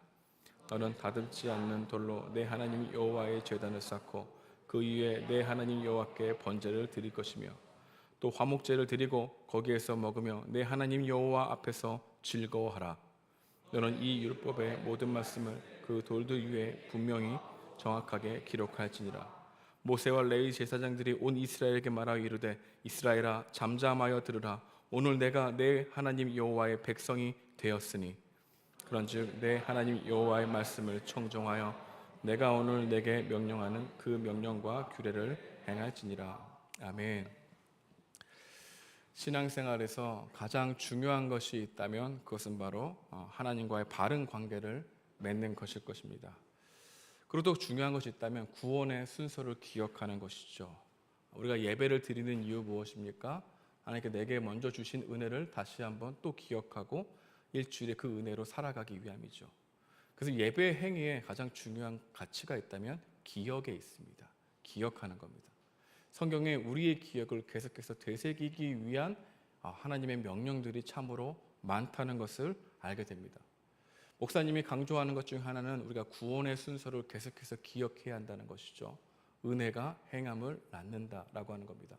너는 다듬지 않는 돌로 내 하나님 여호와의 제단을 쌓고 그 위에 내 하나님 여호와께 번제를 드릴 것이며 또 화목제를 드리고 거기에서 먹으며 내 하나님 여호와 앞에서 즐거워하라. 너는 이 율법의 모든 말씀을 그 돌들 위에 분명히 정확하게 기록할지니라. 모세와 레위 제사장들이 온 이스라엘에게 말하여 이르되 이스라엘아 잠잠하여 들으라. 오늘 내가 내 하나님 여호와의 백성이 되었으니 그런즉 내 하나님 여호와의 말씀을 청종하여 내가 오늘 내게 명령하는 그 명령과 규례를 행할지니라. 아멘. 신앙생활에서 가장 중요한 것이 있다면 그것은 바로 하나님과의 바른 관계를 맺는 것일 것입니다. 그리고 또 중요한 것이 있다면 구원의 순서를 기억하는 것이죠. 우리가 예배를 드리는 이유 무엇입니까? 하나님께 내게 먼저 주신 은혜를 다시 한번 또 기억하고 일주일에 그 은혜로 살아가기 위함이죠. 그래서 예배 행위에 가장 중요한 가치가 있다면 기억에 있습니다. 기억하는 겁니다. 성경에 우리의 기억을 계속해서 되새기기 위한 하나님의 명령들이 참으로 많다는 것을 알게 됩니다. 목사님이 강조하는 것 중 하나는 우리가 구원의 순서를 계속해서 기억해야 한다는 것이죠. 은혜가 행함을 낳는다라고 하는 겁니다.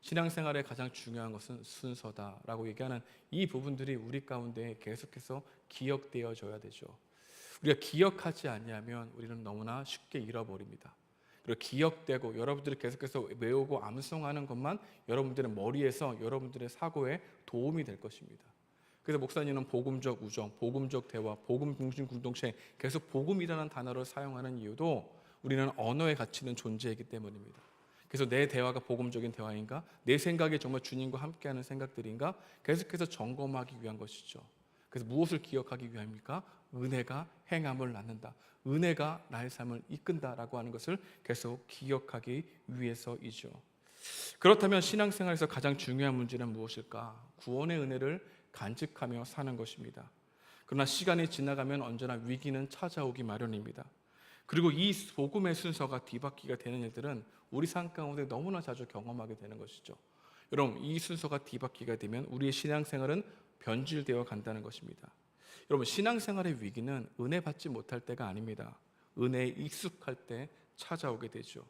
신앙생활의 가장 중요한 것은 순서다라고 얘기하는 이 부분들이 우리 가운데 계속해서 기억되어져야 되죠. 우리가 기억하지 않으면 우리는 너무나 쉽게 잃어버립니다. 그리고 기억되고 여러분들이 계속해서 외우고 암송하는 것만 여러분들의 머리에서 여러분들의 사고에 도움이 될 것입니다. 그래서 목사님은 복음적 우정, 복음적 대화, 복음 중심 공동체 계속 복음이라는 단어를 사용하는 이유도 우리는 언어의 가치는 존재이기 때문입니다. 그래서 내 대화가 복음적인 대화인가? 내 생각이 정말 주님과 함께하는 생각들인가? 계속해서 점검하기 위한 것이죠. 그래서 무엇을 기억하기 위함입니까? 은혜가 행함을 낳는다. 은혜가 나의 삶을 이끈다라고 하는 것을 계속 기억하기 위해서이죠. 그렇다면 신앙생활에서 가장 중요한 문제는 무엇일까? 구원의 은혜를 간직하며 사는 것입니다. 그러나 시간이 지나가면 언제나 위기는 찾아오기 마련입니다. 그리고 이 복음의 순서가 뒤바뀌게 되는 일들은 우리 삶 가운데 너무나 자주 경험하게 되는 것이죠. 여러분, 이 순서가 뒤바뀌게 되면 우리의 신앙생활은 변질되어 간다는 것입니다. 여러분, 신앙생활의 위기는 은혜 받지 못할 때가 아닙니다. 은혜에 익숙할 때 찾아오게 되죠.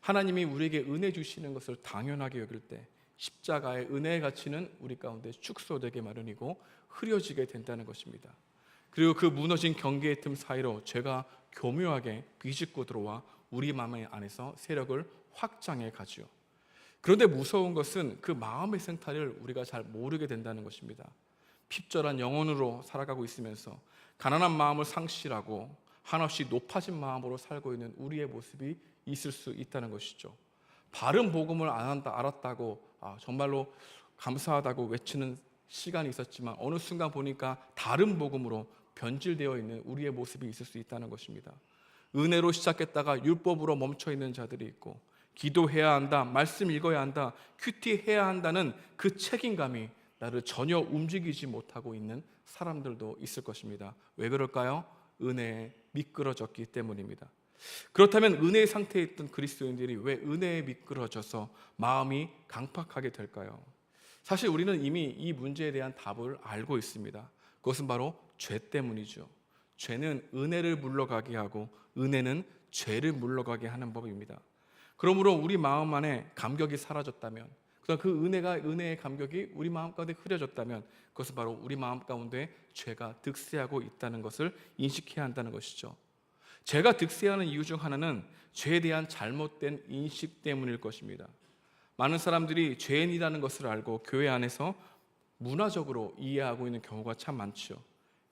하나님이 우리에게 은혜 주시는 것을 당연하게 여길 때 십자가의 은혜의 가치는 우리 가운데 축소되게 마련이고 흐려지게 된다는 것입니다. 그리고 그 무너진 경계의 틈 사이로 죄가 교묘하게 비집고 들어와 우리 마음 안에서 세력을 확장해 가지요. 그런데 무서운 것은 그 마음의 생태를 우리가 잘 모르게 된다는 것입니다. 핍절한 영혼으로 살아가고 있으면서 가난한 마음을 상실하고 한없이 높아진 마음으로 살고 있는 우리의 모습이 있을 수 있다는 것이죠. 바른 복음을 알았다고 정말로 감사하다고 외치는 시간이 있었지만 어느 순간 보니까 다른 복음으로 변질되어 있는 우리의 모습이 있을 수 있다는 것입니다. 은혜로 시작했다가 율법으로 멈춰 있는 자들이 있고 기도해야 한다, 말씀 읽어야 한다, 큐티해야 한다는 그 책임감이 나를 전혀 움직이지 못하고 있는 사람들도 있을 것입니다. 왜 그럴까요? 은혜에 미끄러졌기 때문입니다. 그렇다면 은혜의 상태에 있던 그리스도인들이 왜 은혜에 미끄러져서 마음이 강팍하게 될까요? 사실 우리는 이미 이 문제에 대한 답을 알고 있습니다. 그것은 바로 죄 때문이죠. 죄는 은혜를 물러가게 하고 은혜는 죄를 물러가게 하는 법입니다. 그러므로 우리 마음 안에 감격이 사라졌다면, 그 은혜의 감격이 우리 마음 가운데 흐려졌다면 그것은 바로 우리 마음 가운데 죄가 득세하고 있다는 것을 인식해야 한다는 것이죠. 죄가 득세하는 이유 중 하나는 죄에 대한 잘못된 인식 때문일 것입니다. 많은 사람들이 죄인이라는 것을 알고 교회 안에서 문화적으로 이해하고 있는 경우가 참 많죠.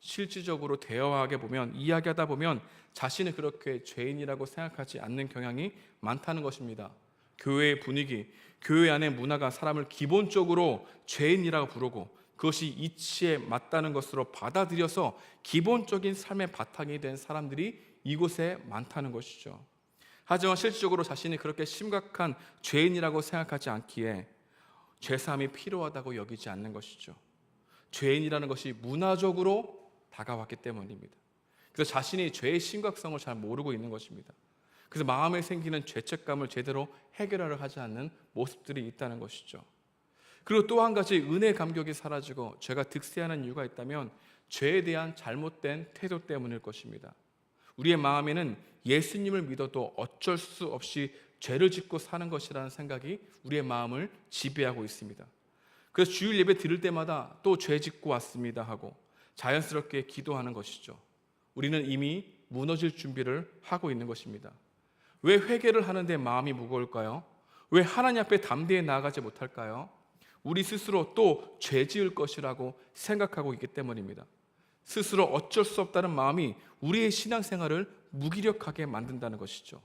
실질적으로 대화하게 보면, 이야기하다 보면 자신을 그렇게 죄인이라고 생각하지 않는 경향이 많다는 것입니다. 교회의 분위기, 교회 안의 문화가 사람을 기본적으로 죄인이라고 부르고 그것이 이치에 맞다는 것으로 받아들여서 기본적인 삶의 바탕이 된 사람들이 이곳에 많다는 것이죠. 하지만 실질적으로 자신이 그렇게 심각한 죄인이라고 생각하지 않기에 죄사함이 필요하다고 여기지 않는 것이죠. 죄인이라는 것이 문화적으로 다가왔기 때문입니다. 그래서 자신이 죄의 심각성을 잘 모르고 있는 것입니다. 그래서 마음에 생기는 죄책감을 제대로 해결하려 하지 않는 모습들이 있다는 것이죠. 그리고 또 한 가지 은혜의 감격이 사라지고 죄가 득세하는 이유가 있다면 죄에 대한 잘못된 태도 때문일 것입니다. 우리의 마음에는 예수님을 믿어도 어쩔 수 없이 죄를 짓고 사는 것이라는 생각이 우리의 마음을 지배하고 있습니다. 그래서 주일 예배 드릴 때마다 또 죄 짓고 왔습니다 하고 자연스럽게 기도하는 것이죠. 우리는 이미 무너질 준비를 하고 있는 것입니다. 왜 회개를 하는데 마음이 무거울까요? 왜 하나님 앞에 담대히 나아가지 못할까요? 우리 스스로 또 죄 지을 것이라고 생각하고 있기 때문입니다. 스스로 어쩔 수 없다는 마음이 우리의 신앙생활을 무기력하게 만든다는 것이죠.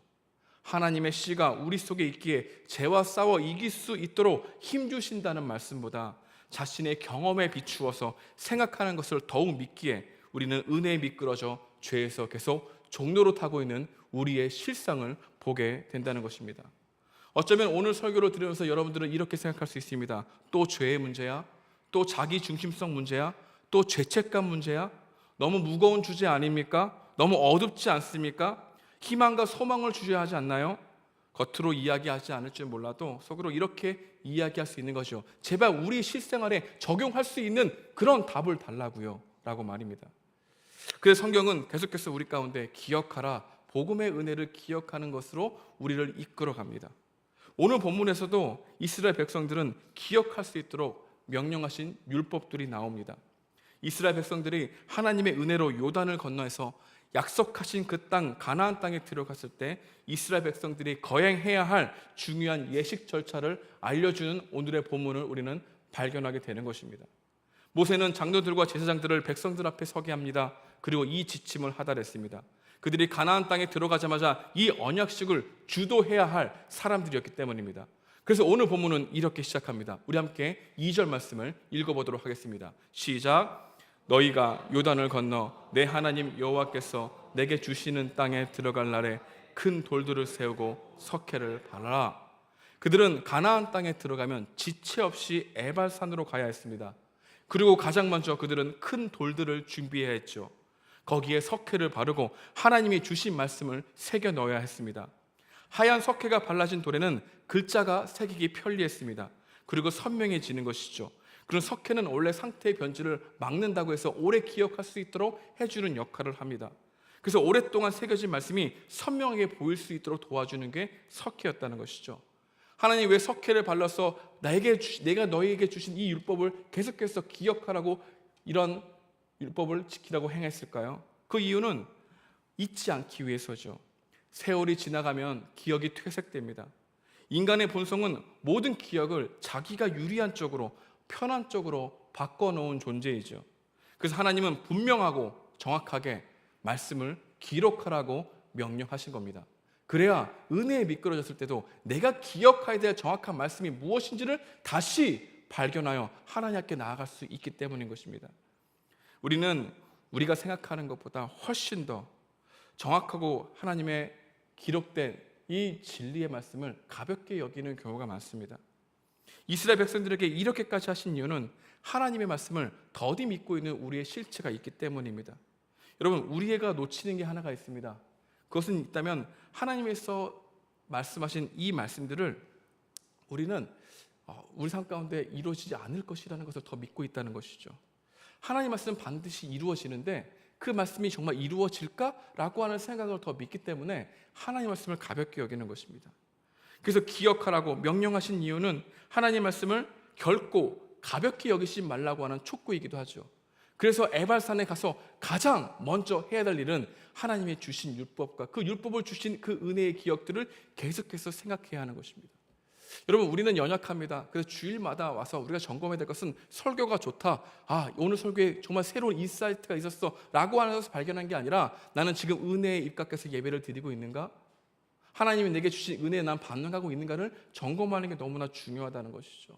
하나님의 씨가 우리 속에 있기에 죄와 싸워 이길 수 있도록 힘주신다는 말씀보다 자신의 경험에 비추어서 생각하는 것을 더욱 믿기에 우리는 은혜에 미끄러져 죄에서 계속 종로로 타고 있는 우리의 실상을 보게 된다는 것입니다. 어쩌면 오늘 설교를 들으면서 여러분들은 이렇게 생각할 수 있습니다. 또 죄의 문제야? 또 자기 중심성 문제야? 또 죄책감 문제야? 너무 무거운 주제 아닙니까? 너무 어둡지 않습니까? 희망과 소망을 주셔야 하지 않나요? 겉으로 이야기하지 않을 줄 몰라도 속으로 이렇게 이야기할 수 있는 거죠. 제발 우리 실생활에 적용할 수 있는 그런 답을 달라고요 라고 말입니다. 그래서 성경은 계속해서 우리 가운데 기억하라, 복음의 은혜를 기억하는 것으로 우리를 이끌어 갑니다. 오늘 본문에서도 이스라엘 백성들은 기억할 수 있도록 명령하신 율법들이 나옵니다. 이스라엘 백성들이 하나님의 은혜로 요단을 건너에서 약속하신 그 땅 가나안 땅에 들어갔을 때 이스라엘 백성들이 거행해야 할 중요한 예식 절차를 알려주는 오늘의 본문을 우리는 발견하게 되는 것입니다. 모세는 장로들과 제사장들을 백성들 앞에 서게 합니다. 그리고 이 지침을 하달했습니다. 그들이 가나안 땅에 들어가자마자 이 언약식을 주도해야 할 사람들이었기 때문입니다. 그래서 오늘 본문은 이렇게 시작합니다. 우리 함께 2절 말씀을 읽어보도록 하겠습니다. 시작. 너희가 요단을 건너 내 하나님 여호와께서 내게 주시는 땅에 들어갈 날에 큰 돌들을 세우고 석회를 발하라. 그들은 가나안 땅에 들어가면 지체 없이 에발산으로 가야 했습니다. 그리고 가장 먼저 그들은 큰 돌들을 준비해야 했죠. 거기에 석회를 바르고 하나님이 주신 말씀을 새겨 넣어야 했습니다. 하얀 석회가 발라진 돌에는 글자가 새기기 편리했습니다. 그리고 선명해지는 것이죠. 그런 석회는 원래 상태의 변질을 막는다고 해서 오래 기억할 수 있도록 해주는 역할을 합니다. 그래서 오랫동안 새겨진 말씀이 선명하게 보일 수 있도록 도와주는 게 석회였다는 것이죠. 하나님 왜 석회를 발라서 내가 너희에게 주신 이 율법을 계속해서 기억하라고 이런 율법을 지키라고 행했을까요? 그 이유는 잊지 않기 위해서죠. 세월이 지나가면 기억이 퇴색됩니다. 인간의 본성은 모든 기억을 자기가 유리한 쪽으로 편한 쪽으로 바꿔놓은 존재이죠. 그래서 하나님은 분명하고 정확하게 말씀을 기록하라고 명령하신 겁니다. 그래야 은혜에 미끄러졌을 때도 내가 기억해야 될 정확한 말씀이 무엇인지를 다시 발견하여 하나님 앞에 나아갈 수 있기 때문인 것입니다. 우리는 우리가 생각하는 것보다 훨씬 더 정확하고 하나님의 기록된 이 진리의 말씀을 가볍게 여기는 경우가 많습니다. 이스라엘 백성들에게 이렇게까지 하신 이유는 하나님의 말씀을 더디 믿고 있는 우리의 실체가 있기 때문입니다. 여러분, 우리가 놓치는 게 하나가 있습니다. 그것은 있다면 하나님께서 말씀하신 이 말씀들을 우리는 우리 삶 가운데 이루어지지 않을 것이라는 것을 더 믿고 있다는 것이죠. 하나님 말씀은 반드시 이루어지는데 그 말씀이 정말 이루어질까라고 하는 생각을 더 믿기 때문에 하나님 말씀을 가볍게 여기는 것입니다. 그래서 기억하라고 명령하신 이유는 하나님 말씀을 결코 가볍게 여기지 말라고 하는 촉구이기도 하죠. 그래서 에발산에 가서 가장 먼저 해야 될 일은 하나님의 주신 율법과 그 율법을 주신 그 은혜의 기억들을 계속해서 생각해야 하는 것입니다. 여러분, 우리는 연약합니다. 그래서 주일마다 와서 우리가 점검해야 될 것은 설교가 좋다, 오늘 설교에 정말 새로운 인사이트가 있었어 라고 하면서 발견한 게 아니라 나는 지금 은혜에 입각해서 예배를 드리고 있는가? 하나님이 내게 주신 은혜에 난 반응하고 있는가를 점검하는 게 너무나 중요하다는 것이죠.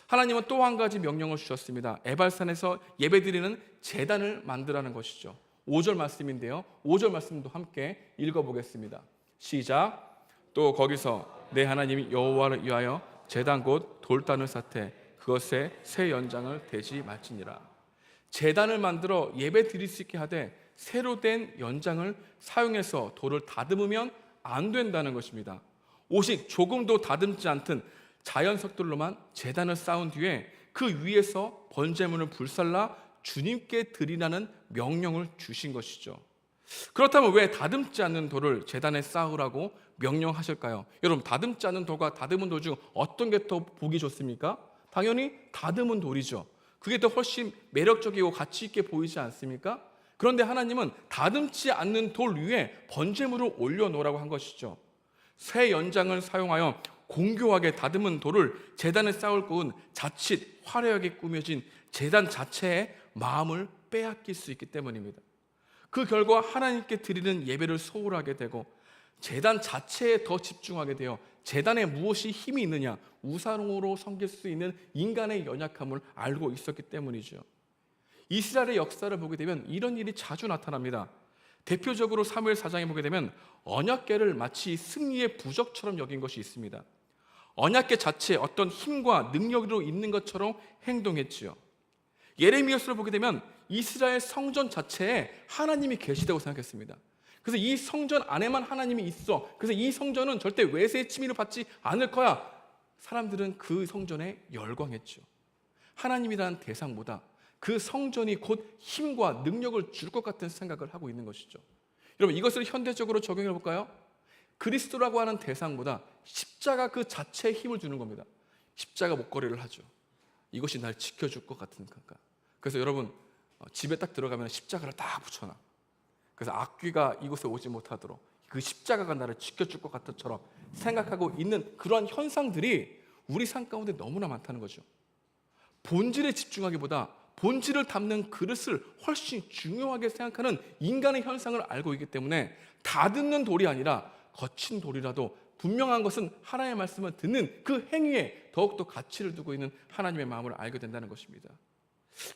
하나님은 또 한 가지 명령을 주셨습니다. 에발산에서 예배드리는 제단을 만들라는 것이죠. 5절 말씀인데요, 5절 말씀도 함께 읽어보겠습니다. 시작. 또 거기서 내 하나님 여호와를 위하여 제단 곧 돌단을 쌓되 그것에 새 연장을 대지 말지니라. 제단을 만들어 예배 드릴 수 있게 하되 새로 된 연장을 사용해서 돌을 다듬으면 안 된다는 것입니다. 오직 조금도 다듬지 않던 자연 석돌로만 제단을 쌓은 뒤에 그 위에서 번제물을 불살라 주님께 드리라는 명령을 주신 것이죠. 그렇다면 왜 다듬지 않는 돌을 제단에 쌓으라고 명령하실까요? 여러분, 다듬지 않는 돌과 다듬은 돌 중 어떤 게 더 보기 좋습니까? 당연히 다듬은 돌이죠. 그게 더 훨씬 매력적이고 가치 있게 보이지 않습니까? 그런데 하나님은 다듬지 않는 돌 위에 번제물을 올려놓으라고 한 것이죠. 새 연장을 사용하여 공교하게 다듬은 돌을 제단에 쌓을 곳은 자칫 화려하게 꾸며진 제단 자체의 마음을 빼앗길 수 있기 때문입니다. 그 결과 하나님께 드리는 예배를 소홀하게 되고 제단 자체에 더 집중하게 되어 제단에 무엇이 힘이 있느냐, 우상으로 섬길 수 있는 인간의 연약함을 알고 있었기 때문이죠. 이스라엘의 역사를 보게 되면 이런 일이 자주 나타납니다. 대표적으로 사무엘 4장에 보게 되면 언약궤를 마치 승리의 부적처럼 여긴 것이 있습니다. 언약궤 자체에 어떤 힘과 능력으로 있는 것처럼 행동했지요. 예레미야서를 보게 되면 이스라엘 성전 자체에 하나님이 계시다고 생각했습니다. 그래서 이 성전 안에만 하나님이 있어. 그래서 이 성전은 절대 외세의 침입을 받지 않을 거야. 사람들은 그 성전에 열광했죠. 하나님이라는 대상보다 그 성전이 곧 힘과 능력을 줄 것 같은 생각을 하고 있는 것이죠. 여러분, 이것을 현대적으로 적용해 볼까요? 그리스도라고 하는 대상보다 십자가 그 자체에 힘을 주는 겁니다. 십자가 목걸이를 하죠. 이것이 날 지켜줄 것 같은 건가. 그래서 여러분, 집에 딱 들어가면 십자가를 딱 붙여놔. 그래서 악귀가 이곳에 오지 못하도록 그 십자가가 나를 지켜줄 것 같은처럼 생각하고 있는 그러한 현상들이 우리 삶 가운데 너무나 많다는 거죠. 본질에 집중하기보다 본질을 담는 그릇을 훨씬 중요하게 생각하는 인간의 현상을 알고 있기 때문에 다듬는 돌이 아니라 거친 돌이라도 분명한 것은 하나님의 말씀을 듣는 그 행위에 더욱더 가치를 두고 있는 하나님의 마음을 알게 된다는 것입니다.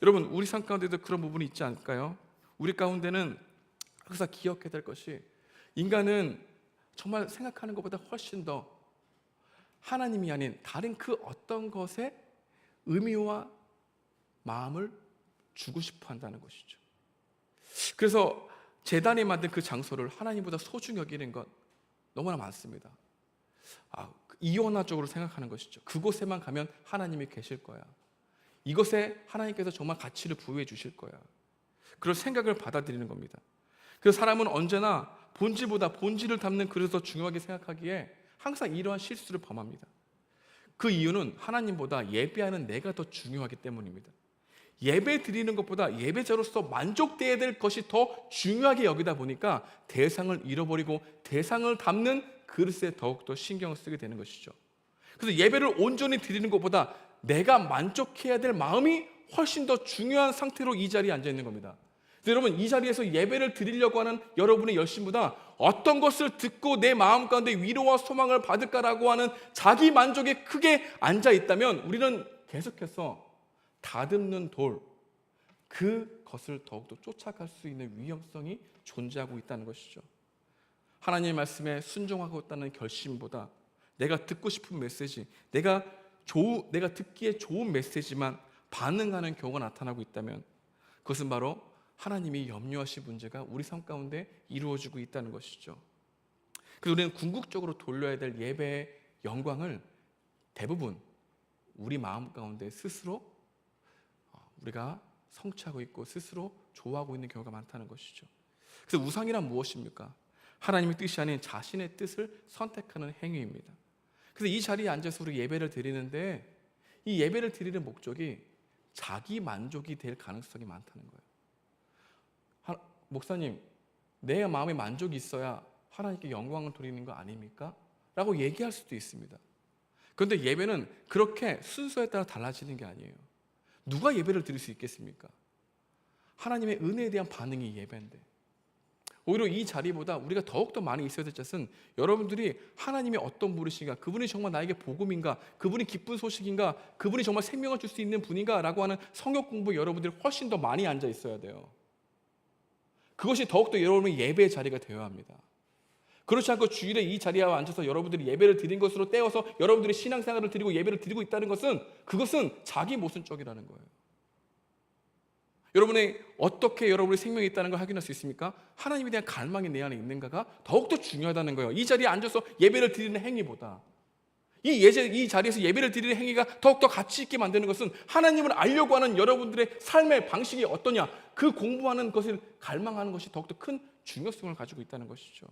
여러분, 우리 삶 가운데도 그런 부분이 있지 않을까요? 우리 가운데는 항상 기억해야 될 것이, 인간은 정말 생각하는 것보다 훨씬 더 하나님이 아닌 다른 그 어떤 것에 의미와 마음을 주고 싶어 한다는 것이죠. 그래서 제단이 만든 그 장소를 하나님보다 소중히 여기는 것 너무나 많습니다. 이원화적으로 생각하는 것이죠. 그곳에만 가면 하나님이 계실 거야. 이것에 하나님께서 정말 가치를 부여해 주실 거야. 그런 생각을 받아들이는 겁니다. 그래서 사람은 언제나 본질보다 본질을 담는 그릇을 더 중요하게 생각하기에 항상 이러한 실수를 범합니다. 그 이유는 하나님보다 예배하는 내가 더 중요하기 때문입니다. 예배 드리는 것보다 예배자로서 만족되어야 될 것이 더 중요하게 여기다 보니까 대상을 잃어버리고 대상을 담는 그릇에 더욱더 신경을 쓰게 되는 것이죠. 그래서 예배를 온전히 드리는 것보다 내가 만족해야 될 마음이 훨씬 더 중요한 상태로 이 자리에 앉아 있는 겁니다. 여러분, 이 자리에서 예배를 드리려고 하는 여러분의 열심보다 어떤 것을 듣고 내 마음 가운데 위로와 소망을 받을까라고 하는 자기 만족에 크게 앉아 있다면 우리는 계속해서 다듬는 돌, 그것을 더욱더 쫓아갈 수 있는 위험성이 존재하고 있다는 것이죠. 하나님의 말씀에 순종하고 있다는 결심보다 내가 듣고 싶은 메시지, 내가 듣기에 좋은 메시지만 반응하는 경우가 나타나고 있다면 그것은 바로 하나님이 염려하신 문제가 우리 삶 가운데 이루어지고 있다는 것이죠. 그래서 우리는 궁극적으로 돌려야 될 예배의 영광을 대부분 우리 마음 가운데 스스로 우리가 성취하고 있고 스스로 좋아하고 있는 경우가 많다는 것이죠. 그래서 우상이란 무엇입니까? 하나님의 뜻이 아닌 자신의 뜻을 선택하는 행위입니다. 그래서 이 자리에 앉아서 우리 예배를 드리는데 이 예배를 드리는 목적이 자기 만족이 될 가능성이 많다는 거예요. 목사님, 내 마음에 만족이 있어야 하나님께 영광을 돌리는 거 아닙니까? 라고 얘기할 수도 있습니다. 그런데 예배는 그렇게 순서에 따라 달라지는 게 아니에요. 누가 예배를 드릴 수 있겠습니까? 하나님의 은혜에 대한 반응이 예배인데, 오히려 이 자리보다 우리가 더욱더 많이 있어야 될 것은 여러분들이 하나님이 어떤 분이신가, 그분이 정말 나에게 복음인가, 그분이 기쁜 소식인가, 그분이 정말 생명을 줄 수 있는 분인가 라고 하는 성역 공부에 여러분들이 훨씬 더 많이 앉아 있어야 돼요. 그것이 더욱더 여러분의 예배의 자리가 되어야 합니다. 그렇지 않고 주일에 이 자리에 앉아서 여러분들이 예배를 드린 것으로 떼어서 여러분들이 신앙생활을 드리고 예배를 드리고 있다는 것은 그것은 자기 모순적이라는 거예요. 여러분의 어떻게 여러분의 생명이 있다는 걸 확인할 수 있습니까? 하나님에 대한 갈망이 내 안에 있는가가 더욱더 중요하다는 거예요. 이 자리에 앉아서 예배를 드리는 행위보다 이 자리에서 예배를 드리는 행위가 더욱더 가치 있게 만드는 것은 하나님을 알려고 하는 여러분들의 삶의 방식이 어떠냐, 그 공부하는 것을 갈망하는 것이 더욱더 큰 중요성을 가지고 있다는 것이죠.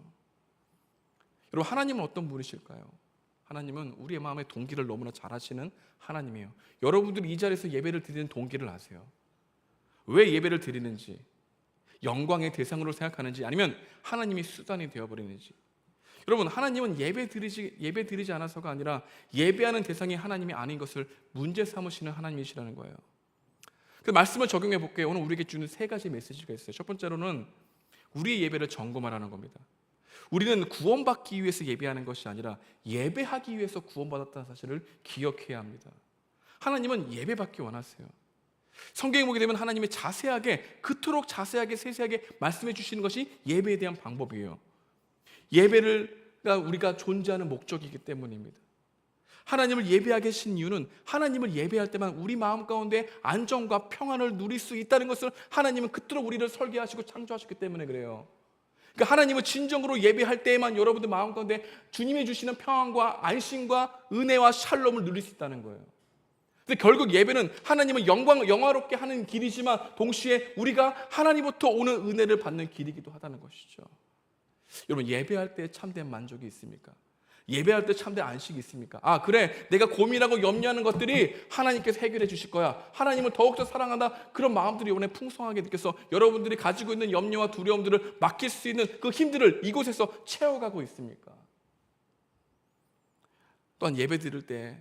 여러분, 하나님은 어떤 분이실까요? 하나님은 우리의 마음의 동기를 너무나 잘 아시는 하나님이에요. 여러분들이 이 자리에서 예배를 드리는 동기를 아세요. 왜 예배를 드리는지, 영광의 대상으로 생각하는지, 아니면 하나님이 수단이 되어버리는지. 여러분, 하나님은 예배 드리지 않아서가 아니라 예배하는 대상이 하나님이 아닌 것을 문제 삼으시는 하나님이시라는 거예요. 그 말씀을 적용해 볼게요. 오늘 우리에게 주는 세 가지 메시지가 있어요. 첫 번째로는 우리의 예배를 점검하라는 겁니다. 우리는 구원받기 위해서 예배하는 것이 아니라 예배하기 위해서 구원받았다는 사실을 기억해야 합니다. 하나님은 예배받기 원하세요. 성경에 보게 되면 하나님이 그토록 자세하게 세세하게 말씀해 주시는 것이 예배에 대한 방법이에요. 예배가 우리가 존재하는 목적이기 때문입니다. 하나님을 예배하게 하신 이유는 하나님을 예배할 때만 우리 마음 가운데 안정과 평안을 누릴 수 있다는 것을 하나님은 그토록 우리를 설계하시고 창조하셨기 때문에 그래요. 그러니까 하나님은 진정으로 예배할 때에만 여러분들 마음 가운데 주님이 주시는 평안과 안심과 은혜와 샬롬을 누릴 수 있다는 거예요. 근데 결국 예배는 하나님을 영화롭게 하는 길이지만 동시에 우리가 하나님부터 오는 은혜를 받는 길이기도 하다는 것이죠. 여러분, 예배할 때 참된 만족이 있습니까? 예배할 때 참된 안식이 있습니까? 아, 그래, 내가 고민하고 염려하는 것들이 하나님께서 해결해 주실 거야, 하나님을 더욱더 사랑한다, 그런 마음들이 이번에 풍성하게 느껴서 여러분들이 가지고 있는 염려와 두려움들을 맡길 수 있는 그 힘들을 이곳에서 채워가고 있습니까? 또한 예배 드릴 때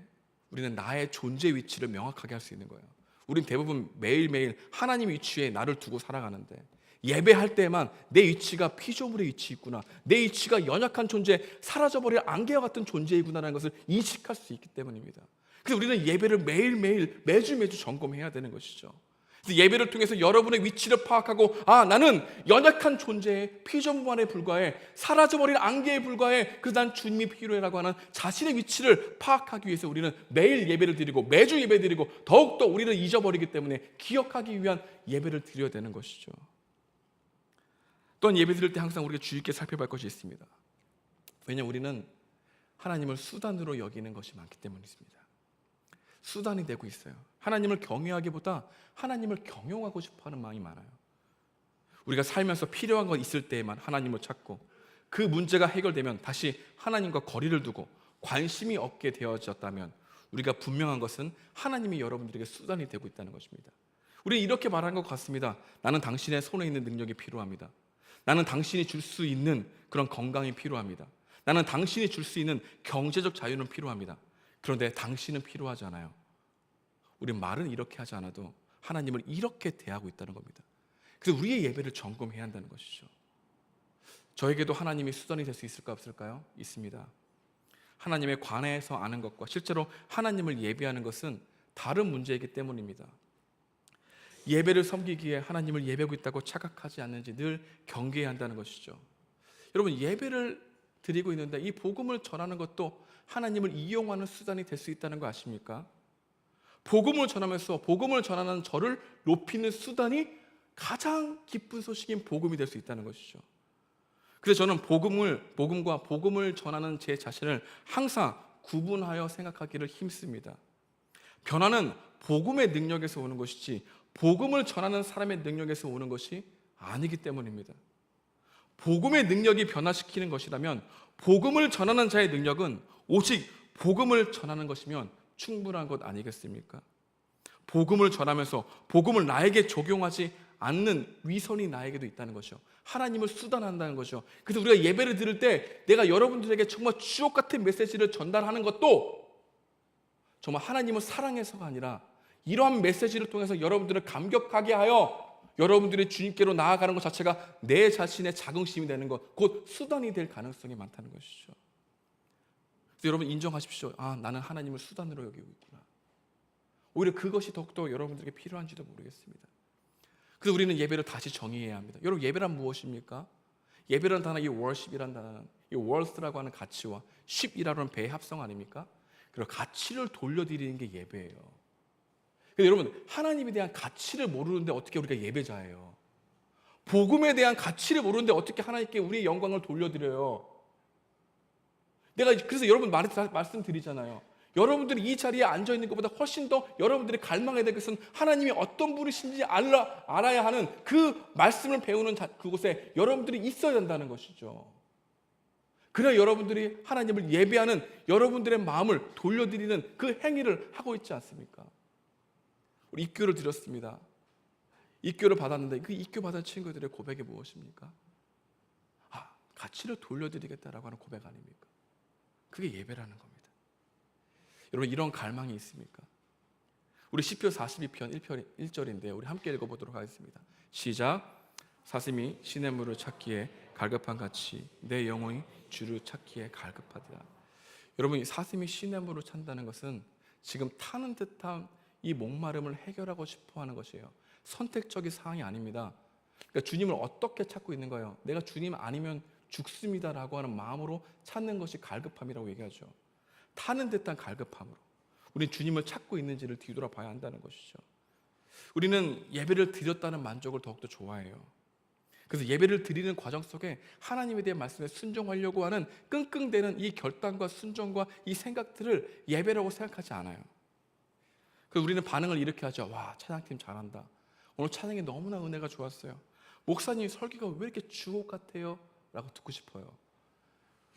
우리는 나의 존재 위치를 명확하게 할 수 있는 거예요. 우린 대부분 매일매일 하나님 위치에 나를 두고 살아가는데 예배할 때만 내 위치가 피조물의 위치에 있구나, 내 위치가 연약한 존재, 사라져버릴 안개와 같은 존재이구나라는 것을 인식할 수 있기 때문입니다. 그래서 우리는 예배를 매일매일 매주 점검해야 되는 것이죠. 그래서 예배를 통해서 여러분의 위치를 파악하고, 아, 나는 연약한 존재의 피조물에 불과해, 사라져버릴 안개에 불과해, 그래서 난 주님이 필요해라고 하는 자신의 위치를 파악하기 위해서 우리는 매일 예배를 드리고 매주 예배 드리고 더욱더 우리를 잊어버리기 때문에 기억하기 위한 예배를 드려야 되는 것이죠. 또한 예배 드릴 때 항상 우리가 주의 있게 살펴볼 것이 있습니다. 왜냐하면 우리는 하나님을 수단으로 여기는 것이 많기 때문입니다. 수단이 되고 있어요. 하나님을 경외하기보다 하나님을 경영하고 싶어하는 마음이 많아요. 우리가 살면서 필요한 것 있을 때에만 하나님을 찾고 그 문제가 해결되면 다시 하나님과 거리를 두고 관심이 없게 되어졌다면 우리가 분명한 것은 하나님이 여러분들에게 수단이 되고 있다는 것입니다. 우리는 이렇게 말하는 것 같습니다. 나는 당신의 손에 있는 능력이 필요합니다. 나는 당신이 줄 수 있는 그런 건강이 필요합니다. 나는 당신이 줄 수 있는 경제적 자유는 필요합니다. 그런데 당신은 필요하지 않아요. 우리는 말은 이렇게 하지 않아도 하나님을 이렇게 대하고 있다는 겁니다. 그래서 우리의 예배를 점검해야 한다는 것이죠. 저에게도 하나님이 수단이 될 수 있을까 없을까요? 있습니다. 하나님에 관해서 아는 것과 실제로 하나님을 예배하는 것은 다른 문제이기 때문입니다. 예배를 섬기기에 하나님을 예배하고 있다고 착각하지 않는지 늘 경계해야 한다는 것이죠. 여러분, 예배를 드리고 있는데 이 복음을 전하는 것도 하나님을 이용하는 수단이 될 수 있다는 거 아십니까? 복음을 전하면서 복음을 전하는 저를 높이는 수단이 가장 기쁜 소식인 복음이 될 수 있다는 것이죠. 그래서 저는 복음과 복음을 전하는 제 자신을 항상 구분하여 생각하기를 힘씁니다. 변화는 복음의 능력에서 오는 것이지 복음을 전하는 사람의 능력에서 오는 것이 아니기 때문입니다. 복음의 능력이 변화시키는 것이라면 복음을 전하는 자의 능력은 오직 복음을 전하는 것이면 충분한 것 아니겠습니까? 복음을 전하면서 복음을 나에게 적용하지 않는 위선이 나에게도 있다는 것이죠. 하나님을 수단한다는 것이죠. 그래서 우리가 예배를 드릴 때 내가 여러분들에게 정말 주옥 같은 메시지를 전달하는 것도 정말 하나님을 사랑해서가 아니라 이러한 메시지를 통해서 여러분들을 감격하게 하여 여러분들이 주님께로 나아가는 것 자체가 내 자신의 자긍심이 되는 것, 곧 수단이 될 가능성이 많다는 것이죠. 그래서 여러분 인정하십시오. 아, 나는 하나님을 수단으로 여기고 있구나. 오히려 그것이 더욱더 여러분들에게 필요한지도 모르겠습니다. 그래서 우리는 예배를 다시 정의해야 합니다. 여러분, 예배란 무엇입니까? 예배라는 단어, 이 worship이라는 단어는 이 worth라고 하는 가치와 ship이라는 배의 합성 아닙니까? 그리고 가치를 돌려드리는 게 예배예요. 근데 여러분, 하나님에 대한 가치를 모르는데 어떻게 우리가 예배자예요? 복음에 대한 가치를 모르는데 어떻게 하나님께 우리의 영광을 돌려드려요? 내가 그래서 여러분 말씀드리잖아요. 여러분들이 이 자리에 앉아있는 것보다 훨씬 더 여러분들이 갈망해야 될 것은 하나님이 어떤 분이신지 알아야 하는 그 말씀을 배우는 그곳에 여러분들이 있어야 된다는 것이죠. 그래야 여러분들이 하나님을 예배하는 여러분들의 마음을 돌려드리는 그 행위를 하고 있지 않습니까? 우리 입교를 드렸습니다. 입교를 받았는데 그 입교 받은 친구들의 고백이 무엇입니까? 가치를 돌려드리겠다라고 하는 고백 아닙니까? 그게 예배라는 겁니다. 여러분, 이런 갈망이 있습니까? 우리 시편 42편 1절인데 우리 함께 읽어보도록 하겠습니다. 시작. 사슴이 시냇물을 찾기에 갈급한 같이 내 영혼이 주를 찾기에 갈급하더라. 여러분, 이 사슴이 시냇물을 찾는다는 것은 지금 타는 듯한 이 목마름을 해결하고 싶어하는 것이에요. 선택적인 사항이 아닙니다. 그러니까 주님을 어떻게 찾고 있는 거예요? 내가 주님 아니면 죽습니다라고 하는 마음으로 찾는 것이 갈급함이라고 얘기하죠. 타는 듯한 갈급함으로 우리는 주님을 찾고 있는지를 뒤돌아봐야 한다는 것이죠. 우리는 예배를 드렸다는 만족을 더욱더 좋아해요. 그래서 예배를 드리는 과정 속에 하나님에 대한 말씀에 순종하려고 하는 끙끙대는 이 결단과 순종과 이 생각들을 예배라고 생각하지 않아요. 그래서 우리는 반응을 이렇게 하죠. 와, 찬양팀 잘한다. 오늘 찬양이 너무나 은혜가 좋았어요. 목사님 설교가 왜 이렇게 주옥 같아요? 라고 듣고 싶어요.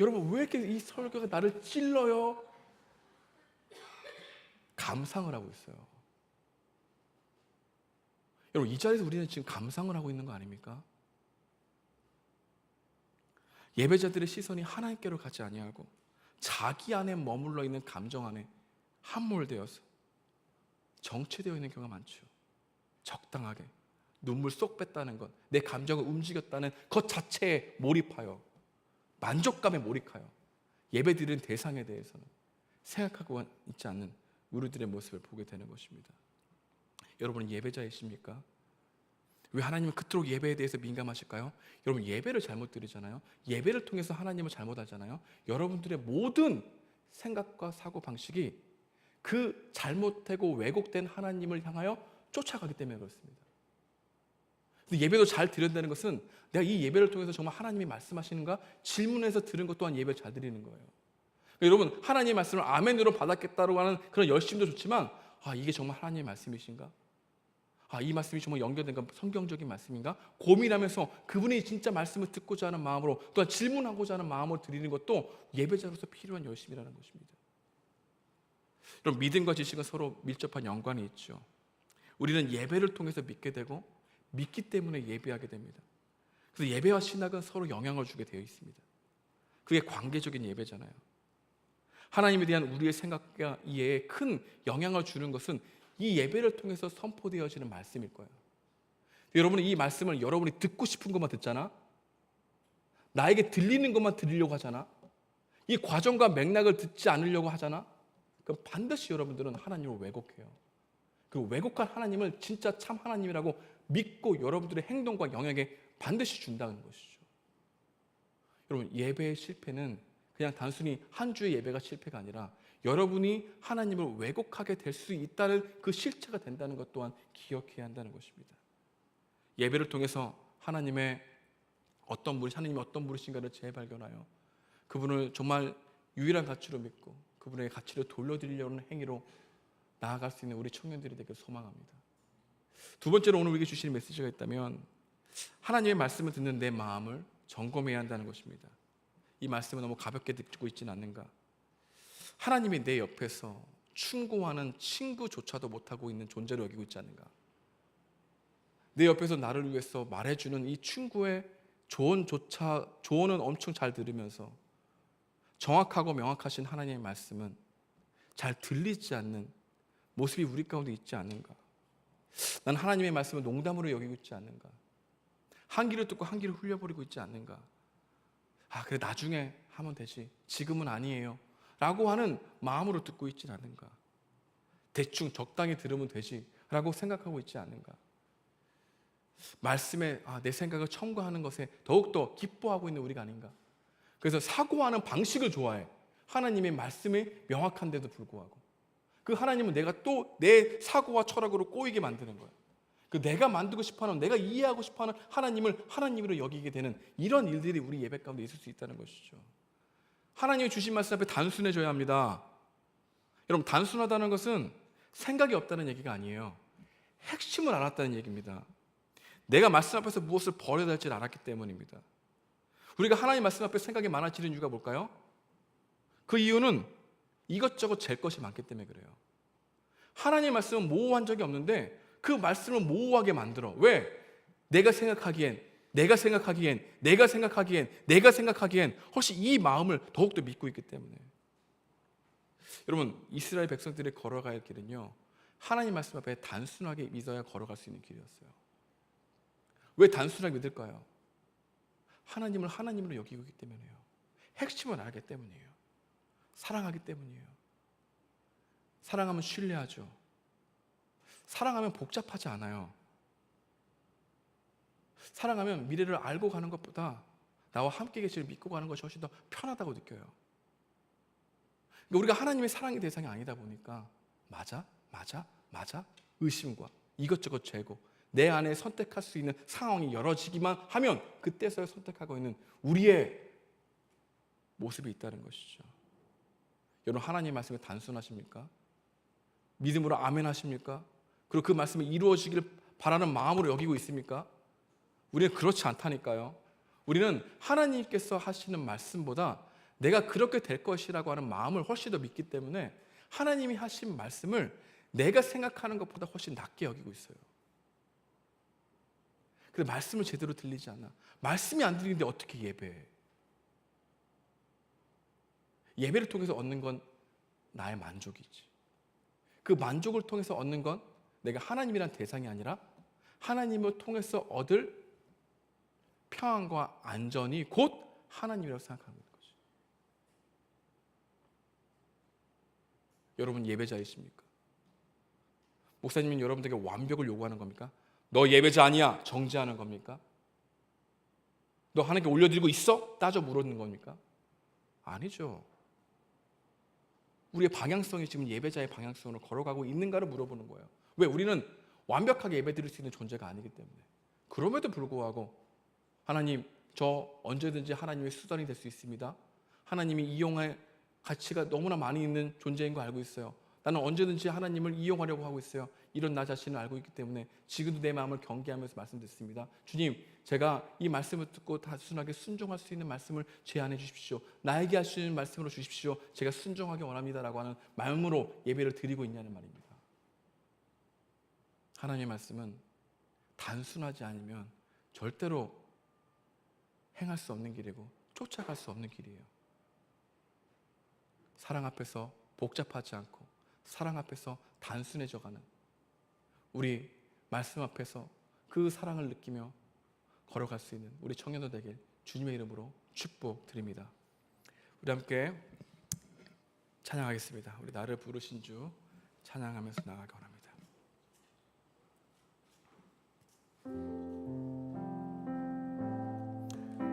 여러분, 왜 이렇게 이 설교가 나를 찔러요? 감상을 하고 있어요. 여러분, 이 자리에서 우리는 지금 감상을 하고 있는 거 아닙니까? 예배자들의 시선이 하나님께로 가지 아니하고 자기 안에 머물러 있는 감정 안에 함몰되어서 정체되어 있는 경우가 많죠. 적당하게 눈물 쏙 뺐다는 것, 내 감정을 움직였다는 것 자체에 몰입하여 만족감에 몰입하여 예배드리는 대상에 대해서는 생각하고 있지 않는 우리들의 모습을 보게 되는 것입니다. 여러분은 예배자이십니까? 왜 하나님은 그토록 예배에 대해서 민감하실까요? 여러분, 예배를 잘못 드리잖아요. 예배를 통해서 하나님을 잘못 알잖아요. 여러분들의 모든 생각과 사고방식이 그 잘못되고 왜곡된 하나님을 향하여 쫓아가기 때문에 그렇습니다. 예배도 잘 드린다는 것은 내가 이 예배를 통해서 정말 하나님이 말씀하시는가 질문해서 들은 것 또한 예배를 잘 드리는 거예요. 그러니까 여러분, 하나님의 말씀을 아멘으로 받았겠다고 하는 그런 열심도 좋지만 이게 정말 하나님의 말씀이신가? 이 말씀이 정말 연결된 건 성경적인 말씀인가? 고민하면서 그분이 진짜 말씀을 듣고자 하는 마음으로 또한 질문하고자 하는 마음으로 드리는 것도 예배자로서 필요한 열심이라는 것입니다. 여러분, 믿음과 지식은 서로 밀접한 연관이 있죠. 우리는 예배를 통해서 믿게 되고 믿기 때문에 예배하게 됩니다. 그래서 예배와 신학은 서로 영향을 주게 되어 있습니다. 그게 관계적인 예배잖아요. 하나님에 대한 우리의 생각과 이해에 큰 영향을 주는 것은 이 예배를 통해서 선포되어지는 말씀일 거예요. 여러분은 이 말씀을 여러분이 듣고 싶은 것만 듣잖아. 나에게 들리는 것만 들으려고 하잖아. 이 과정과 맥락을 듣지 않으려고 하잖아. 그럼 반드시 여러분들은 하나님을 왜곡해요. 그 왜곡한 하나님을 진짜 참 하나님이라고 믿고 여러분들의 행동과 영향에 반드시 준다는 것이죠. 여러분, 예배의 실패는 그냥 단순히 한 주의 예배가 실패가 아니라 여러분이 하나님을 왜곡하게 될 수 있다는 그 실체가 된다는 것 또한 기억해야 한다는 것입니다. 예배를 통해서 하나님이 어떤 분이신가를 재발견하여 그분을 정말 유일한 가치로 믿고 그분의 가치를 돌려드리려는 행위로 나아갈 수 있는 우리 청년들이 되길 소망합니다. 두 번째로 오늘 우리에게 주시는 메시지가 있다면 하나님의 말씀을 듣는 내 마음을 점검해야 한다는 것입니다. 이 말씀을 너무 가볍게 듣고 있지는 않는가? 하나님이 내 옆에서 충고하는 친구조차도 못하고 있는 존재로 여기고 있지 않는가? 내 옆에서 나를 위해서 말해주는 이 친구의 조언은 엄청 잘 들으면서 정확하고 명확하신 하나님의 말씀은 잘 들리지 않는 모습이 우리 가운데 있지 않는가? 난 하나님의 말씀을 농담으로 여기고 있지 않는가? 한 귀를 듣고 한 귀를 흘려버리고 있지 않는가? 그래 나중에 하면 되지, 지금은 아니에요 라고 하는 마음으로 듣고 있지 않는가? 대충 적당히 들으면 되지 라고 생각하고 있지 않는가? 말씀에 내 생각을 첨가하는 것에 더욱더 기뻐하고 있는 우리가 아닌가? 그래서 사고하는 방식을 좋아해. 하나님의 말씀이 명확한데도 불구하고 그 하나님은 내가 또 내 사고와 철학으로 꼬이게 만드는 거예요. 그 내가 만들고 싶어하는, 내가 이해하고 싶어하는 하나님을 하나님으로 여기게 되는 이런 일들이 우리 예배 가운데 있을 수 있다는 것이죠. 하나님이 주신 말씀 앞에 단순해져야 합니다. 여러분, 단순하다는 것은 생각이 없다는 얘기가 아니에요. 핵심을 알았다는 얘기입니다. 내가 말씀 앞에서 무엇을 버려야 할지를 알았기 때문입니다. 우리가 하나님 말씀 앞에 생각이 많아지는 이유가 뭘까요? 그 이유는 이것저것 잴 것이 많기 때문에 그래요. 하나님 말씀은 모호한 적이 없는데 그 말씀을 모호하게 만들어. 왜? 내가 생각하기엔 훨씬 이 마음을 더욱더 믿고 있기 때문에. 여러분, 이스라엘 백성들이 걸어가야 할 길은요, 하나님 말씀 앞에 단순하게 믿어야 걸어갈 수 있는 길이었어요. 왜 단순하게 믿을까요? 하나님을 하나님으로 여기고 있기 때문이에요. 핵심을 알기 때문이에요. 사랑하기 때문이에요. 사랑하면 신뢰하죠. 사랑하면 복잡하지 않아요. 사랑하면 미래를 알고 가는 것보다 나와 함께 계시를 믿고 가는 것이 훨씬 더 편하다고 느껴요. 그러니까 우리가 하나님의 사랑의 대상이 아니다 보니까 맞아? 의심과 이것저것 재고 내 안에 선택할 수 있는 상황이 열어지기만 하면 그때서야 선택하고 있는 우리의 모습이 있다는 것이죠. 여러분, 하나님 말씀이 단순하십니까? 믿음으로 아멘 하십니까? 그리고 그 말씀이 이루어지기를 바라는 마음으로 여기고 있습니까? 우리는 그렇지 않다니까요. 우리는 하나님께서 하시는 말씀보다 내가 그렇게 될 것이라고 하는 마음을 훨씬 더 믿기 때문에 하나님이 하신 말씀을 내가 생각하는 것보다 훨씬 낮게 여기고 있어요. 근데 말씀을 제대로 들리지 않아. 말씀이 안 들리는데 어떻게 예배해? 예배를 통해서 얻는 건 나의 만족이지. 그 만족을 통해서 얻는 건 내가 하나님이란 대상이 아니라 하나님을 통해서 얻을 평안과 안전이 곧 하나님이라고 생각하는 거죠. 여러분, 예배자이십니까? 목사님은 여러분들에게 완벽을 요구하는 겁니까? 너 예배자 아니야, 정죄하는 겁니까? 너 하나님께 올려드리고 있어? 따져 물었는 겁니까? 아니죠. 우리의 방향성이 지금 예배자의 방향성으로 걸어가고 있는가를 물어보는 거예요. 왜? 우리는 완벽하게 예배드릴 수 있는 존재가 아니기 때문에. 그럼에도 불구하고 하나님, 저 언제든지 하나님의 수단이 될 수 있습니다. 하나님이 이용할 가치가 너무나 많이 있는 존재인 거 알고 있어요. 나는 언제든지 하나님을 이용하려고 하고 있어요. 이런 나 자신을 알고 있기 때문에 지금도 내 마음을 경계하면서 말씀드렸습니다. 주님, 제가 이 말씀을 듣고 단순하게 순종할 수 있는 말씀을 제안해 주십시오. 나에게 하시는 말씀으로 주십시오. 제가 순종하기 원합니다라고 하는 마음으로 예배를 드리고 있냐는 말입니다. 하나님의 말씀은 단순하지 않으면 절대로 행할 수 없는 길이고 쫓아갈 수 없는 길이에요. 사랑 앞에서 복잡하지 않고 사랑 앞에서 단순해져가는 우리 말씀 앞에서 그 사랑을 느끼며 걸어갈 수 있는 우리 청년들 되길 주님의 이름으로 축복드립니다. 우리 함께 찬양하겠습니다. 우리 나를 부르신 주 찬양하면서 나아가기 원합니다.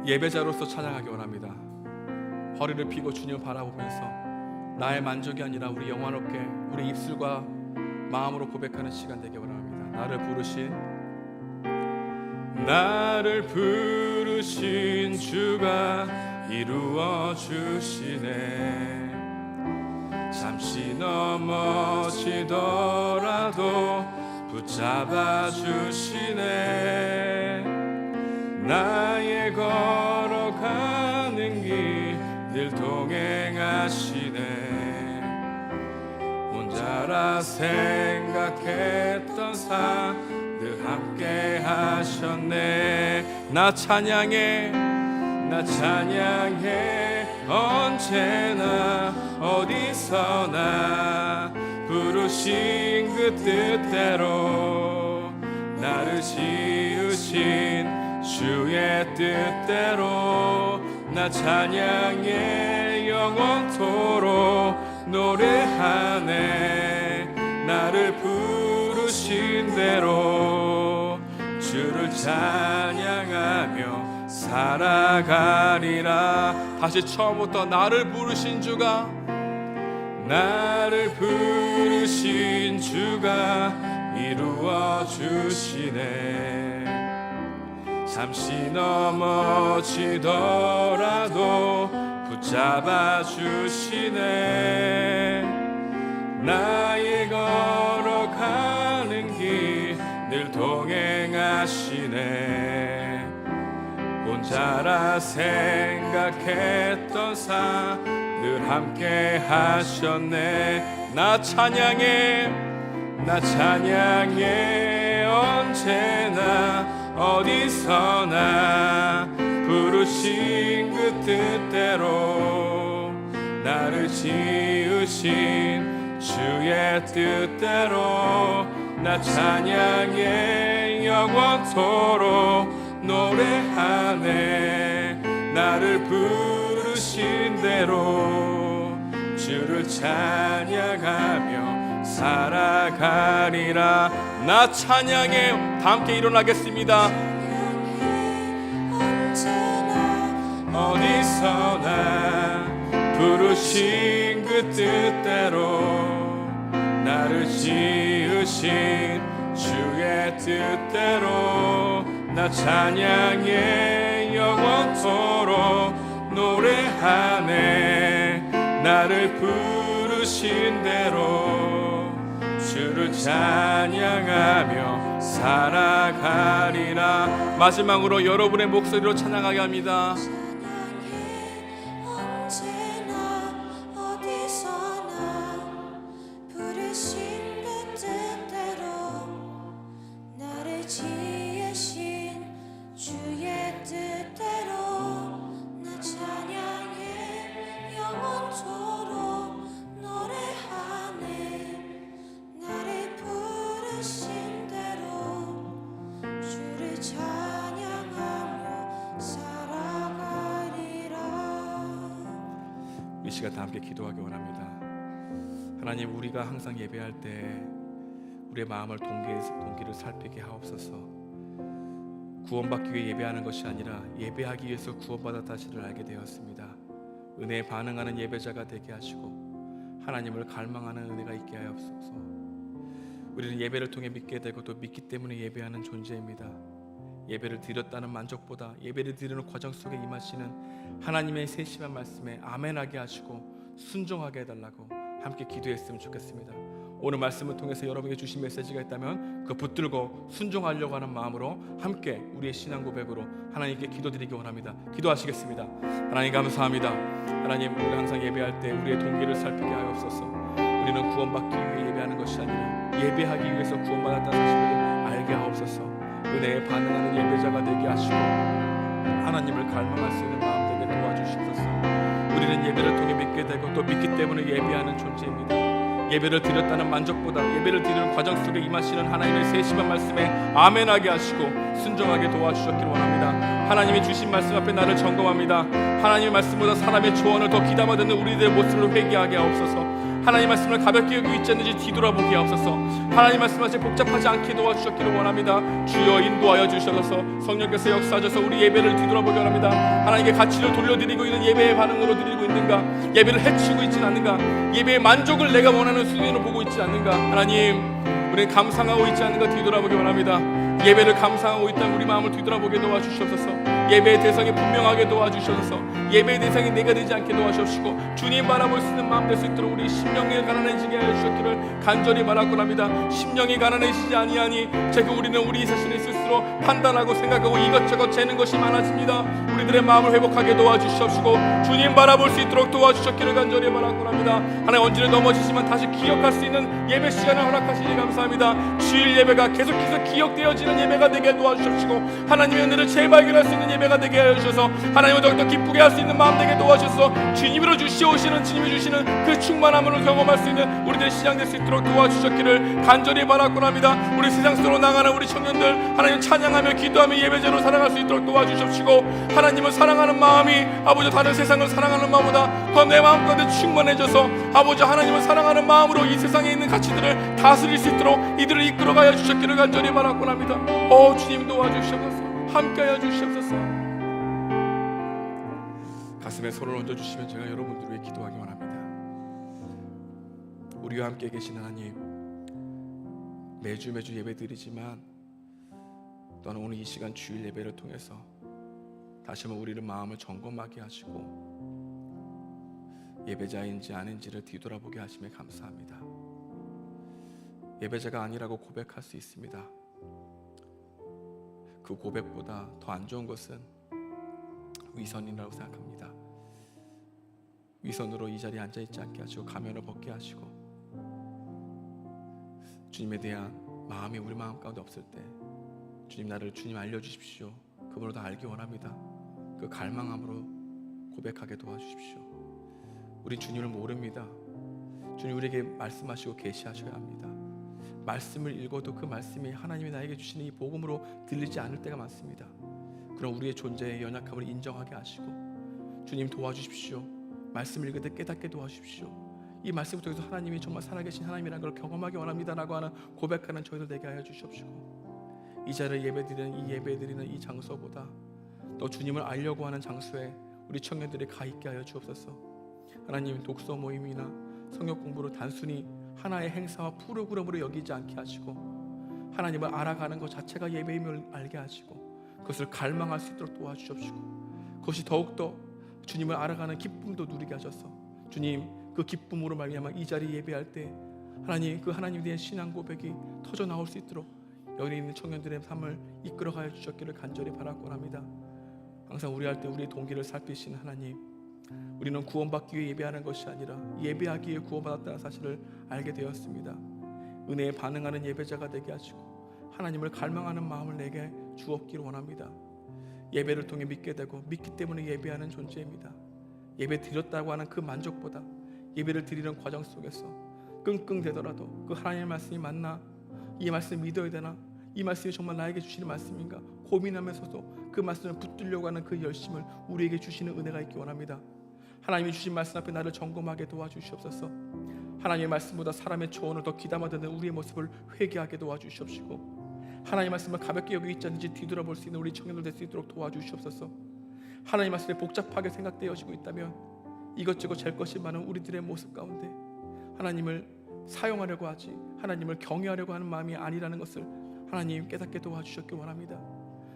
예배자로서 찬양하기 원합니다. 허리를 펴고 주님을 바라보면서 나의 만족이 아니라 우리 영화롭게 우리 입술과 마음으로 고백하는 시간 되기 원합니다. 나를 부르신 주가 이루어 주시네. 잠시 넘어지더라도 붙잡아 주시네. 나의 걸어가는 길 늘 동행하시네. 혼자라 생각했던 삶 늘 함께 하셨네. 나 찬양해 언제나 어디서나 부르신 그 뜻대로 나를 지으신 주의 뜻대로 나 찬양해 영원토록 노래하네. 나를 부르신 대로 주를 찬양하며 살아가리라. 다시 처음부터 나를 부르신 주가 나를 부르신 주가 이루어 주시네. 잠시 넘어지더라도 붙잡아 주시네. 나의 걸어가는 길 늘 동행하시네. 혼자라 생각했던 삶 늘 함께 하셨네. 나 찬양해, 나 찬양해. 언제나 어디서나 부르신 그 뜻대로 나를 지으신 주의 뜻대로 나 찬양해. 영원토록 노래하네. 나를 부르신 대로 주를 찬양하며 살아가리라. 나 찬양해. 다 함께 일어나겠습니다. 어디서나 부르신 그 뜻대로 나를 지으신 주의 뜻대로 나 찬양해. 영원토록 노래하네. 나를 부르신 대로 주를 찬양하며 살아가리라. 마지막으로 여러분의 목소리로 찬양하게 합니다. 이 시간 다 함께 기도하기 원합니다. 하나님, 우리가 항상 예배할 때 우리의 마음을 동기를 살피게 하옵소서. 구원받기 위해 예배하는 것이 아니라 예배하기 위해서 구원받았다는 사실을 알게 되었습니다. 은혜에 반응하는 예배자가 되게 하시고 하나님을 갈망하는 은혜가 있게 하옵소서. 우리는 예배를 통해 믿게 되고 또 믿기 때문에 예배하는 존재입니다. 예배를 드렸다는 만족보다 예배를 드리는 과정 속에 임하시는 하나님의 세심한 말씀에 아멘하게 하시고 순종하게 해달라고 함께 기도했으면 좋겠습니다. 오늘 말씀을 통해서 여러분에게 주신 메시지가 있다면 그 붙들고 순종하려고 하는 마음으로 함께 우리의 신앙 고백으로 하나님께 기도드리기 원합니다. 기도하시겠습니다. 하나님 감사합니다. 하나님, 우리가 항상 예배할 때 우리의 동기를 살피게 하옵소서. 우리는 구원받기 위해 예배하는 것이 아니라 예배하기 위해서 구원받았다는 사실을 알게 하옵소서. 은혜에 반응하는 예배자가 되게 하시고 하나님을 갈망할 수 있는 마음 되게 도와주시옵소서. 우리는 예배를 통해 믿게 되고 또 믿기 때문에 예배하는 존재입니다. 예배를 드렸다는 만족보다 예배를 드리는 과정 속에 임하시는 하나님의 세심한 말씀에 아멘하게 하시고 순종하게 도와주셨기를 원합니다. 하나님이 주신 말씀 앞에 나를 점검합니다. 하나님의 말씀보다 사람의 조언을 더 귀담아 듣는 우리들의 모습을 회개하게 하옵소서. 하나님 말씀을 가볍게 여기고 있지 않는지 뒤돌아보게 하옵소서. 하나님 말씀하시 복잡하지 않게 도와주셨기를 원합니다. 주여 인도하여 주셔서 성령께서 역사하셔서 우리 예배를 뒤돌아보게 원합니다. 하나님께 가치를 돌려드리고 있는 예배의 반응으로 드리고 있는가? 예배를 해치고 있지 않는가? 예배의 만족을 내가 원하는 수준으로 보고 있지 않는가? 하나님, 우리는 감상하고 있지 않는가 뒤돌아보게 원합니다. 예배를 감상하고 있다는 우리 마음을 뒤돌아보게 도와주시옵소서. 예배의 대상이 분명하게 도와주셔서 예배의 대상이 내가 되지 않게 도와주시고 주님 바라볼 수 있는 마음 될 수 있도록 우리 심령이 가난해지게 하여 주셨기를 간절히 바라고 합니다. 심령이 가난해지지 아니하니 제가 우리는 우리 자신을 스스로 판단하고 생각하고 이것저것 재는 것이 많아집니다. 우리들의 마음을 회복하게 도와주시옵시고 주님 바라볼 수 있도록 도와주셨기를 간절히 바라고 합니다. 하나님, 언제나 넘어지지만 다시 기억할 수 있는 예배 시간을 허락하시니 감사합니다. 주일 예배가 계속해서 기억되어지는 예배가 되게 도와주시고 하나님의 은혜를 재발견할 수 있는 예배가 되게 하여 주셔서 하나님을 더욱더 기쁘게 할 수 있는 마음 되게 도와주셔서 주님으로 주시오시는 주님이 주시는 그 충만함을 경험할 수 있는 우리들의 신앙 될 수 있도록 도와주셨기를 간절히 바라고 합니다. 우리 세상 속으로 나가는 우리 청년들 하나님 찬양하며 기도하며 예배자로 살아갈 수 있도록 도와주십시고 하나님을 사랑하는 마음이 아버지 다른 세상을 사랑하는 마음보다 더 내 마음 가운데 충만해져서 아버지 하나님을 사랑하는 마음으로 이 세상에 있는 가치들을 다스릴 수 있도록 이들을 이끌어가여 주셨기를 간절히 바라고 합니다. 주님 도와주시옵소서. 함께하여 주시옵소서. 가슴에 손을 얹어주시면 제가 여러분들 위해 기도하기 원합니다. 우리와 함께 계신 하나님, 매주 예배 드리지만 또한 오늘 이 시간 주일 예배를 통해서 다시 한번 우리를 마음을 점검하게 하시고 예배자인지 아닌지를 뒤돌아보게 하심에 감사합니다. 예배자가 아니라고 고백할 수 있습니다. 그 고백보다 더 안 좋은 것은 위선이라고 생각합니다. 위선으로 이 자리에 앉아있지 않게 하시고 가면을 벗게 하시고 주님에 대한 마음이 우리 마음 가운데 없을 때 주님, 나를 주님 알려주십시오. 그분을 더 알기 원합니다. 그 갈망함으로 고백하게 도와주십시오. 우리 주님을 모릅니다. 주님 우리에게 말씀하시고 계시하셔야 합니다. 말씀을 읽어도 그 말씀이 하나님이 나에게 주시는 이 복음으로 들리지 않을 때가 많습니다. 그럼 우리의 존재의 연약함을 인정하게 하시고 주님 도와주십시오. 말씀을 읽을 때 깨닫게 도와주십시오. 이 말씀을 통해서 하나님이 정말 살아계신 하나님이라는 걸 경험하기 원합니다라고 하는 고백하는 저희들 되게 하여 주시옵시고, 이 자리를 예배드리는 이 장소보다 또 주님을 알려고 하는 장소에 우리 청년들이 가 있게 하여 주옵소서. 하나님, 독서 모임이나 성경 공부를 단순히 하나의 행사와 프로그램으로 여기지 않게 하시고 하나님을 알아가는 것 자체가 예배임을 알게 하시고 그것을 갈망할 수 있도록 도와주십시오. 그것이 더욱더 주님을 알아가는 기쁨도 누리게 하셔서 주님, 그 기쁨으로 말미암아 이 자리 예배할 때 하나님, 그 하나님에 대한 신앙 고백이 터져 나올 수 있도록 여기 있는 청년들의 삶을 이끌어가여 주셨기를 간절히 바라고 합니다. 항상 우리 할 때 우리의 동기를 살피시는 하나님, 우리는 구원받기 위해 예배하는 것이 아니라 예배하기 위해 구원받았다는 사실을 알게 되었습니다. 은혜에 반응하는 예배자가 되게 하시고 하나님을 갈망하는 마음을 내게 주옵기를 원합니다. 예배를 통해 믿게 되고 믿기 때문에 예배하는 존재입니다. 예배 드렸다고 하는 그 만족보다 예배를 드리는 과정 속에서 끙끙대더라도 그 하나님의 말씀이 맞나? 이 말씀 믿어야 되나? 이 말씀이 정말 나에게 주시는 말씀인가? 고민하면서도 그 말씀을 붙들려고 하는 그 열심을 우리에게 주시는 은혜가 있기 원합니다. 하나님이 주신 말씀 앞에 나를 점검하게 도와주시옵소서. 하나님의 말씀보다 사람의 조언을 더 귀담아 듣는 우리의 모습을 회개하게 도와주시옵시고, 하나님의 말씀을 가볍게 여기고 있지 않는지 뒤돌아볼 수 있는 우리 청년들 될 수 있도록 도와주시옵소서. 하나님의 말씀이 복잡하게 생각되어지고 있다면 이것저것 잴 것이 많은 우리들의 모습 가운데 하나님을 사용하려고 하지 하나님을 경외하려고 하는 마음이 아니라는 것을 하나님 깨닫게 도와주셨기 원합니다.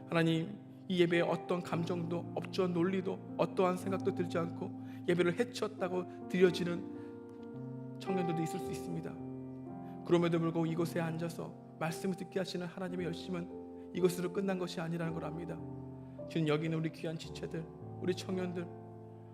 하나님, 이 예배에 어떤 감정도 업주한 논리도 어떠한 생각도 들지 않고 예배를 해치웠다고 드려지는 청년들도 있을 수 있습니다. 그럼에도 불구하고 이곳에 앉아서 말씀을 듣게 하시는 하나님의 열심은 이것으로 끝난 것이 아니라는 걸 압니다. 주님, 여기 있는 우리 귀한 지체들, 우리 청년들,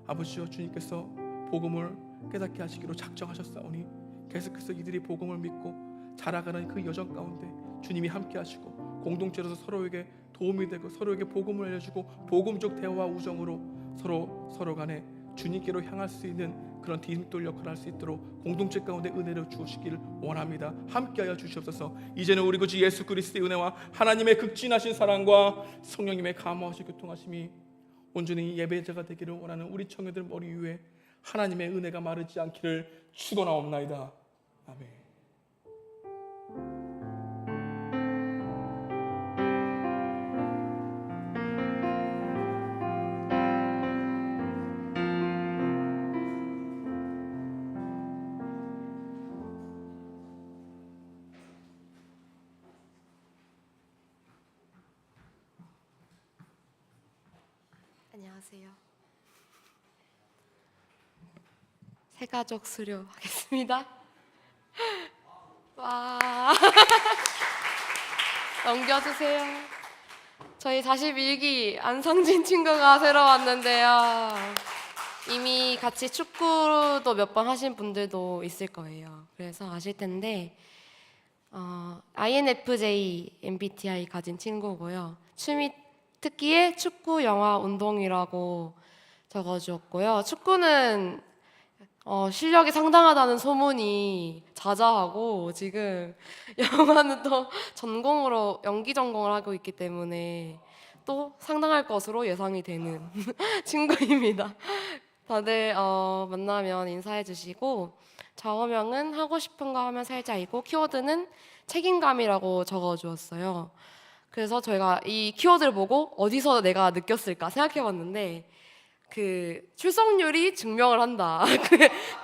아버지여, 주님께서 복음을 깨닫게 하시기로 작정하셨사오니 계속해서 이들이 복음을 믿고 자라가는 그 여정 가운데 주님이 함께 하시고 공동체로서 서로에게 도움이 되고 서로에게 복음을 알려주고 복음적 대화와 우정으로 서로 간에 주님께로 향할 수 있는 그런 디딤돌 역할을 할 수 있도록 공동체 가운데 은혜를 주시기를 원합니다. 함께하여 주시옵소서. 이제는 우리 구주 예수 그리스도의 은혜와 하나님의 극진하신 사랑과 성령님의 감화하시고 교통하심이 온전히 예배자가 되기를 원하는 우리 청년들 머리 위에 하나님의 은혜가 마르지 않기를 축원하옵나이다. 아멘. 안녕하세요. 새가족 수료하겠습니다. 와, 넘겨주세요. 저희 41기 안성진 친구가 새로 왔는데요. 이미 같이 축구도 몇 번 하신 분들도 있을 거예요. 그래서 아실 텐데 INFJ MBTI 가진 친구고요. 취미 특기에 축구, 영화, 운동이라고 적어주었고요. 축구는 실력이 상당하다는 소문이 자자하고 지금 영화는 또 전공으로 연기 전공을 하고 있기 때문에 또 상당할 것으로 예상이 되는 친구입니다. 다들 만나면 인사해 주시고, 좌우명은 하고 싶은 거 하면 살자이고 키워드는 책임감이라고 적어주었어요. 그래서 저희가 이 키워드를 보고 어디서 내가 느꼈을까 생각해봤는데 그 출석률이 증명을 한다.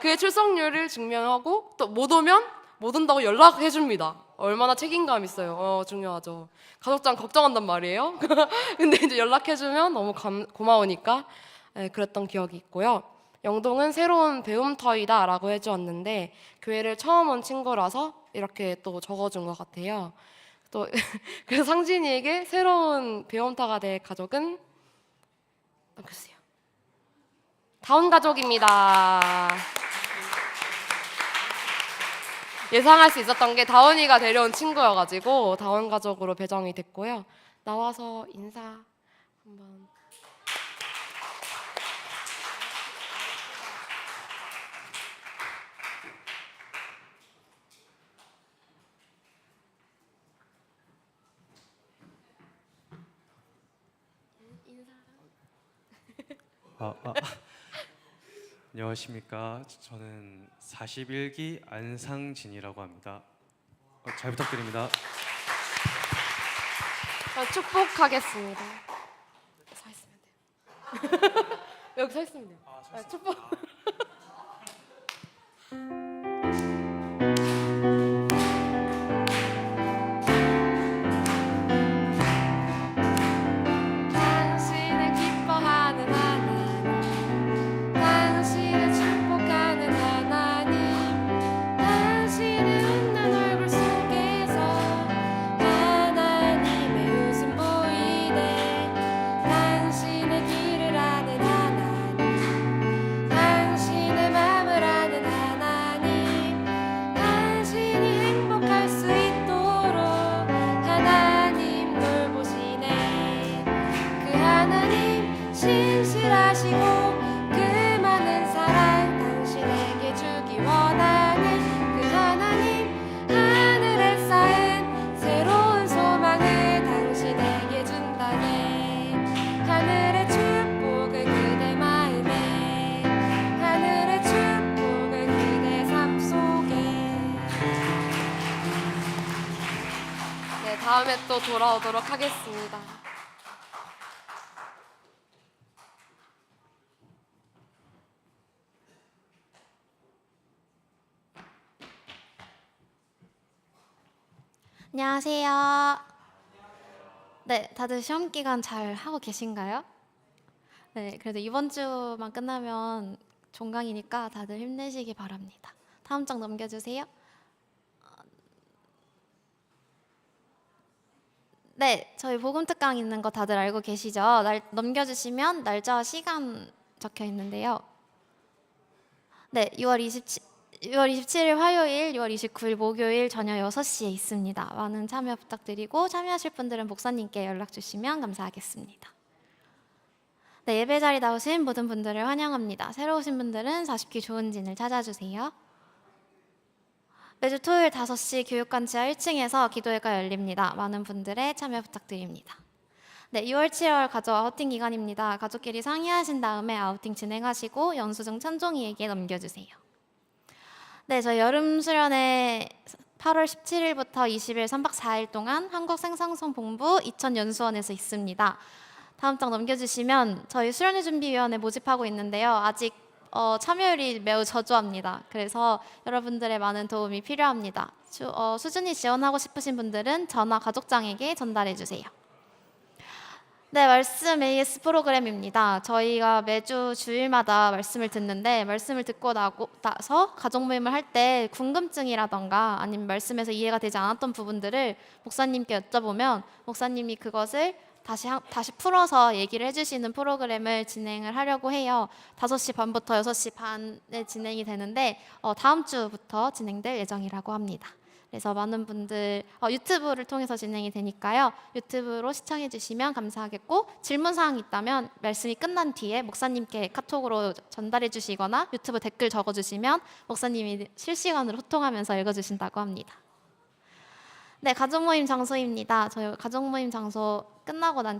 그 출석률을 증명하고 또 못 오면 못 온다고 연락해 줍니다. 얼마나 책임감 있어요. 중요하죠. 가족장 걱정한단 말이에요. 근데 이제 연락해 주면 너무 고마우니까 그랬던 기억이 있고요. 영동은 새로운 배움터이다라고 해주었는데 교회를 처음 온 친구라서 이렇게 또 적어준 것 같아요. 또 그래서 상진이에게 새로운 배움터가 될 가족은 글쎄요. 다운 가족입니다. 예상할 수 있었던 게 다운이가 데려온 친구여가지고 다운 가족으로 배정이 됐고요. 나와서 인사 한번. 안녕하십니까. 저는 41기 안상진이라고 합니다. 잘 부탁드립니다. 축복하겠습니다. 서 있으면 돼요. 여기 서 있으면 돼요. 축복. 당신을 기뻐하는 하나님, 당신을 축복하는 하나님, 당신의 웃는 얼굴 속에서 하나님의 웃음 보이네. 당신의 길을 아는 하나님, 당신의 맘을 아는 하나님, 당신이 행복할 수 있도록 하나님 돌보시네. 그 하나님 신실하시고 그 많은 사랑 당신에게 주기 원하는 그 하나님, 하늘에 쌓은 새로운 소망을 당신에게 준다네. 하늘의 축복을 그대 마음에, 하늘의 축복을 그대 삶 속에. 네, 다음에 또 돌아오도록 하겠습니다. 안녕하세요. 네, 다들 시험 기간 잘 하고 계신가요? 네, 그래도 이번 주만 끝나면 종강이니까 다들 힘내시기 바랍니다. 다음 장 넘겨주세요. 네, 저희 복음 특강 있는 거 다들 알고 계시죠? 넘겨주시면 날짜와 시간 적혀 있는데요. 네, 6월 27일 화요일, 6월 29일 목요일 저녁 6시에 있습니다. 많은 참여 부탁드리고 참여하실 분들은 목사님께 연락 주시면 감사하겠습니다. 네, 예배 자리 나오신 모든 분들을 환영합니다. 새로 오신 분들은 40기 좋은 진을 찾아주세요. 매주 토요일 5시 교육관 지하 1층에서 기도회가 열립니다. 많은 분들의 참여 부탁드립니다. 네, 6월 7월 가족 아우팅 기간입니다. 가족끼리 상의하신 다음에 아우팅 진행하시고 영수증 찬종이에게 넘겨주세요. 네, 저희 여름 수련회 8월 17일부터 20일 3박 4일 동안 한국생상성본부 이천연수원에서 있습니다. 다음 장 넘겨주시면 저희 수련회 준비위원회 모집하고 있는데요. 아직 참여율이 매우 저조합니다. 그래서 여러분들의 많은 도움이 필요합니다. 수준이 지원하고 싶으신 분들은 전화 가족장에게 전달해 주세요. 네, 말씀 AS 프로그램입니다. 저희가 매주 주일마다 말씀을 듣는데 말씀을 듣고 나서 가족 모임을 할 때 궁금증이라던가 아니면 말씀에서 이해가 되지 않았던 부분들을 목사님께 여쭤보면 목사님이 그것을 다시 풀어서 얘기를 해주시는 프로그램을 진행을 하려고 해요. 5시 반부터 6시 반에 진행이 되는데 다음 주부터 진행될 예정이라고 합니다. 그래서 많은 분들 유튜브를 통해서 진행이 되니까요. 유튜브로 시청해 주시면 감사하겠고 질문사항이 있다면 말씀이 끝난 뒤에 목사님께 카톡으로 전달해 주시거나 유튜브 댓글 적어주시면 목사님이 실시간으로 소통하면서 읽어주신다고 합니다. 네, 가족 모임 장소입니다. 저희 가족 모임 장소 끝나고 난 뒤에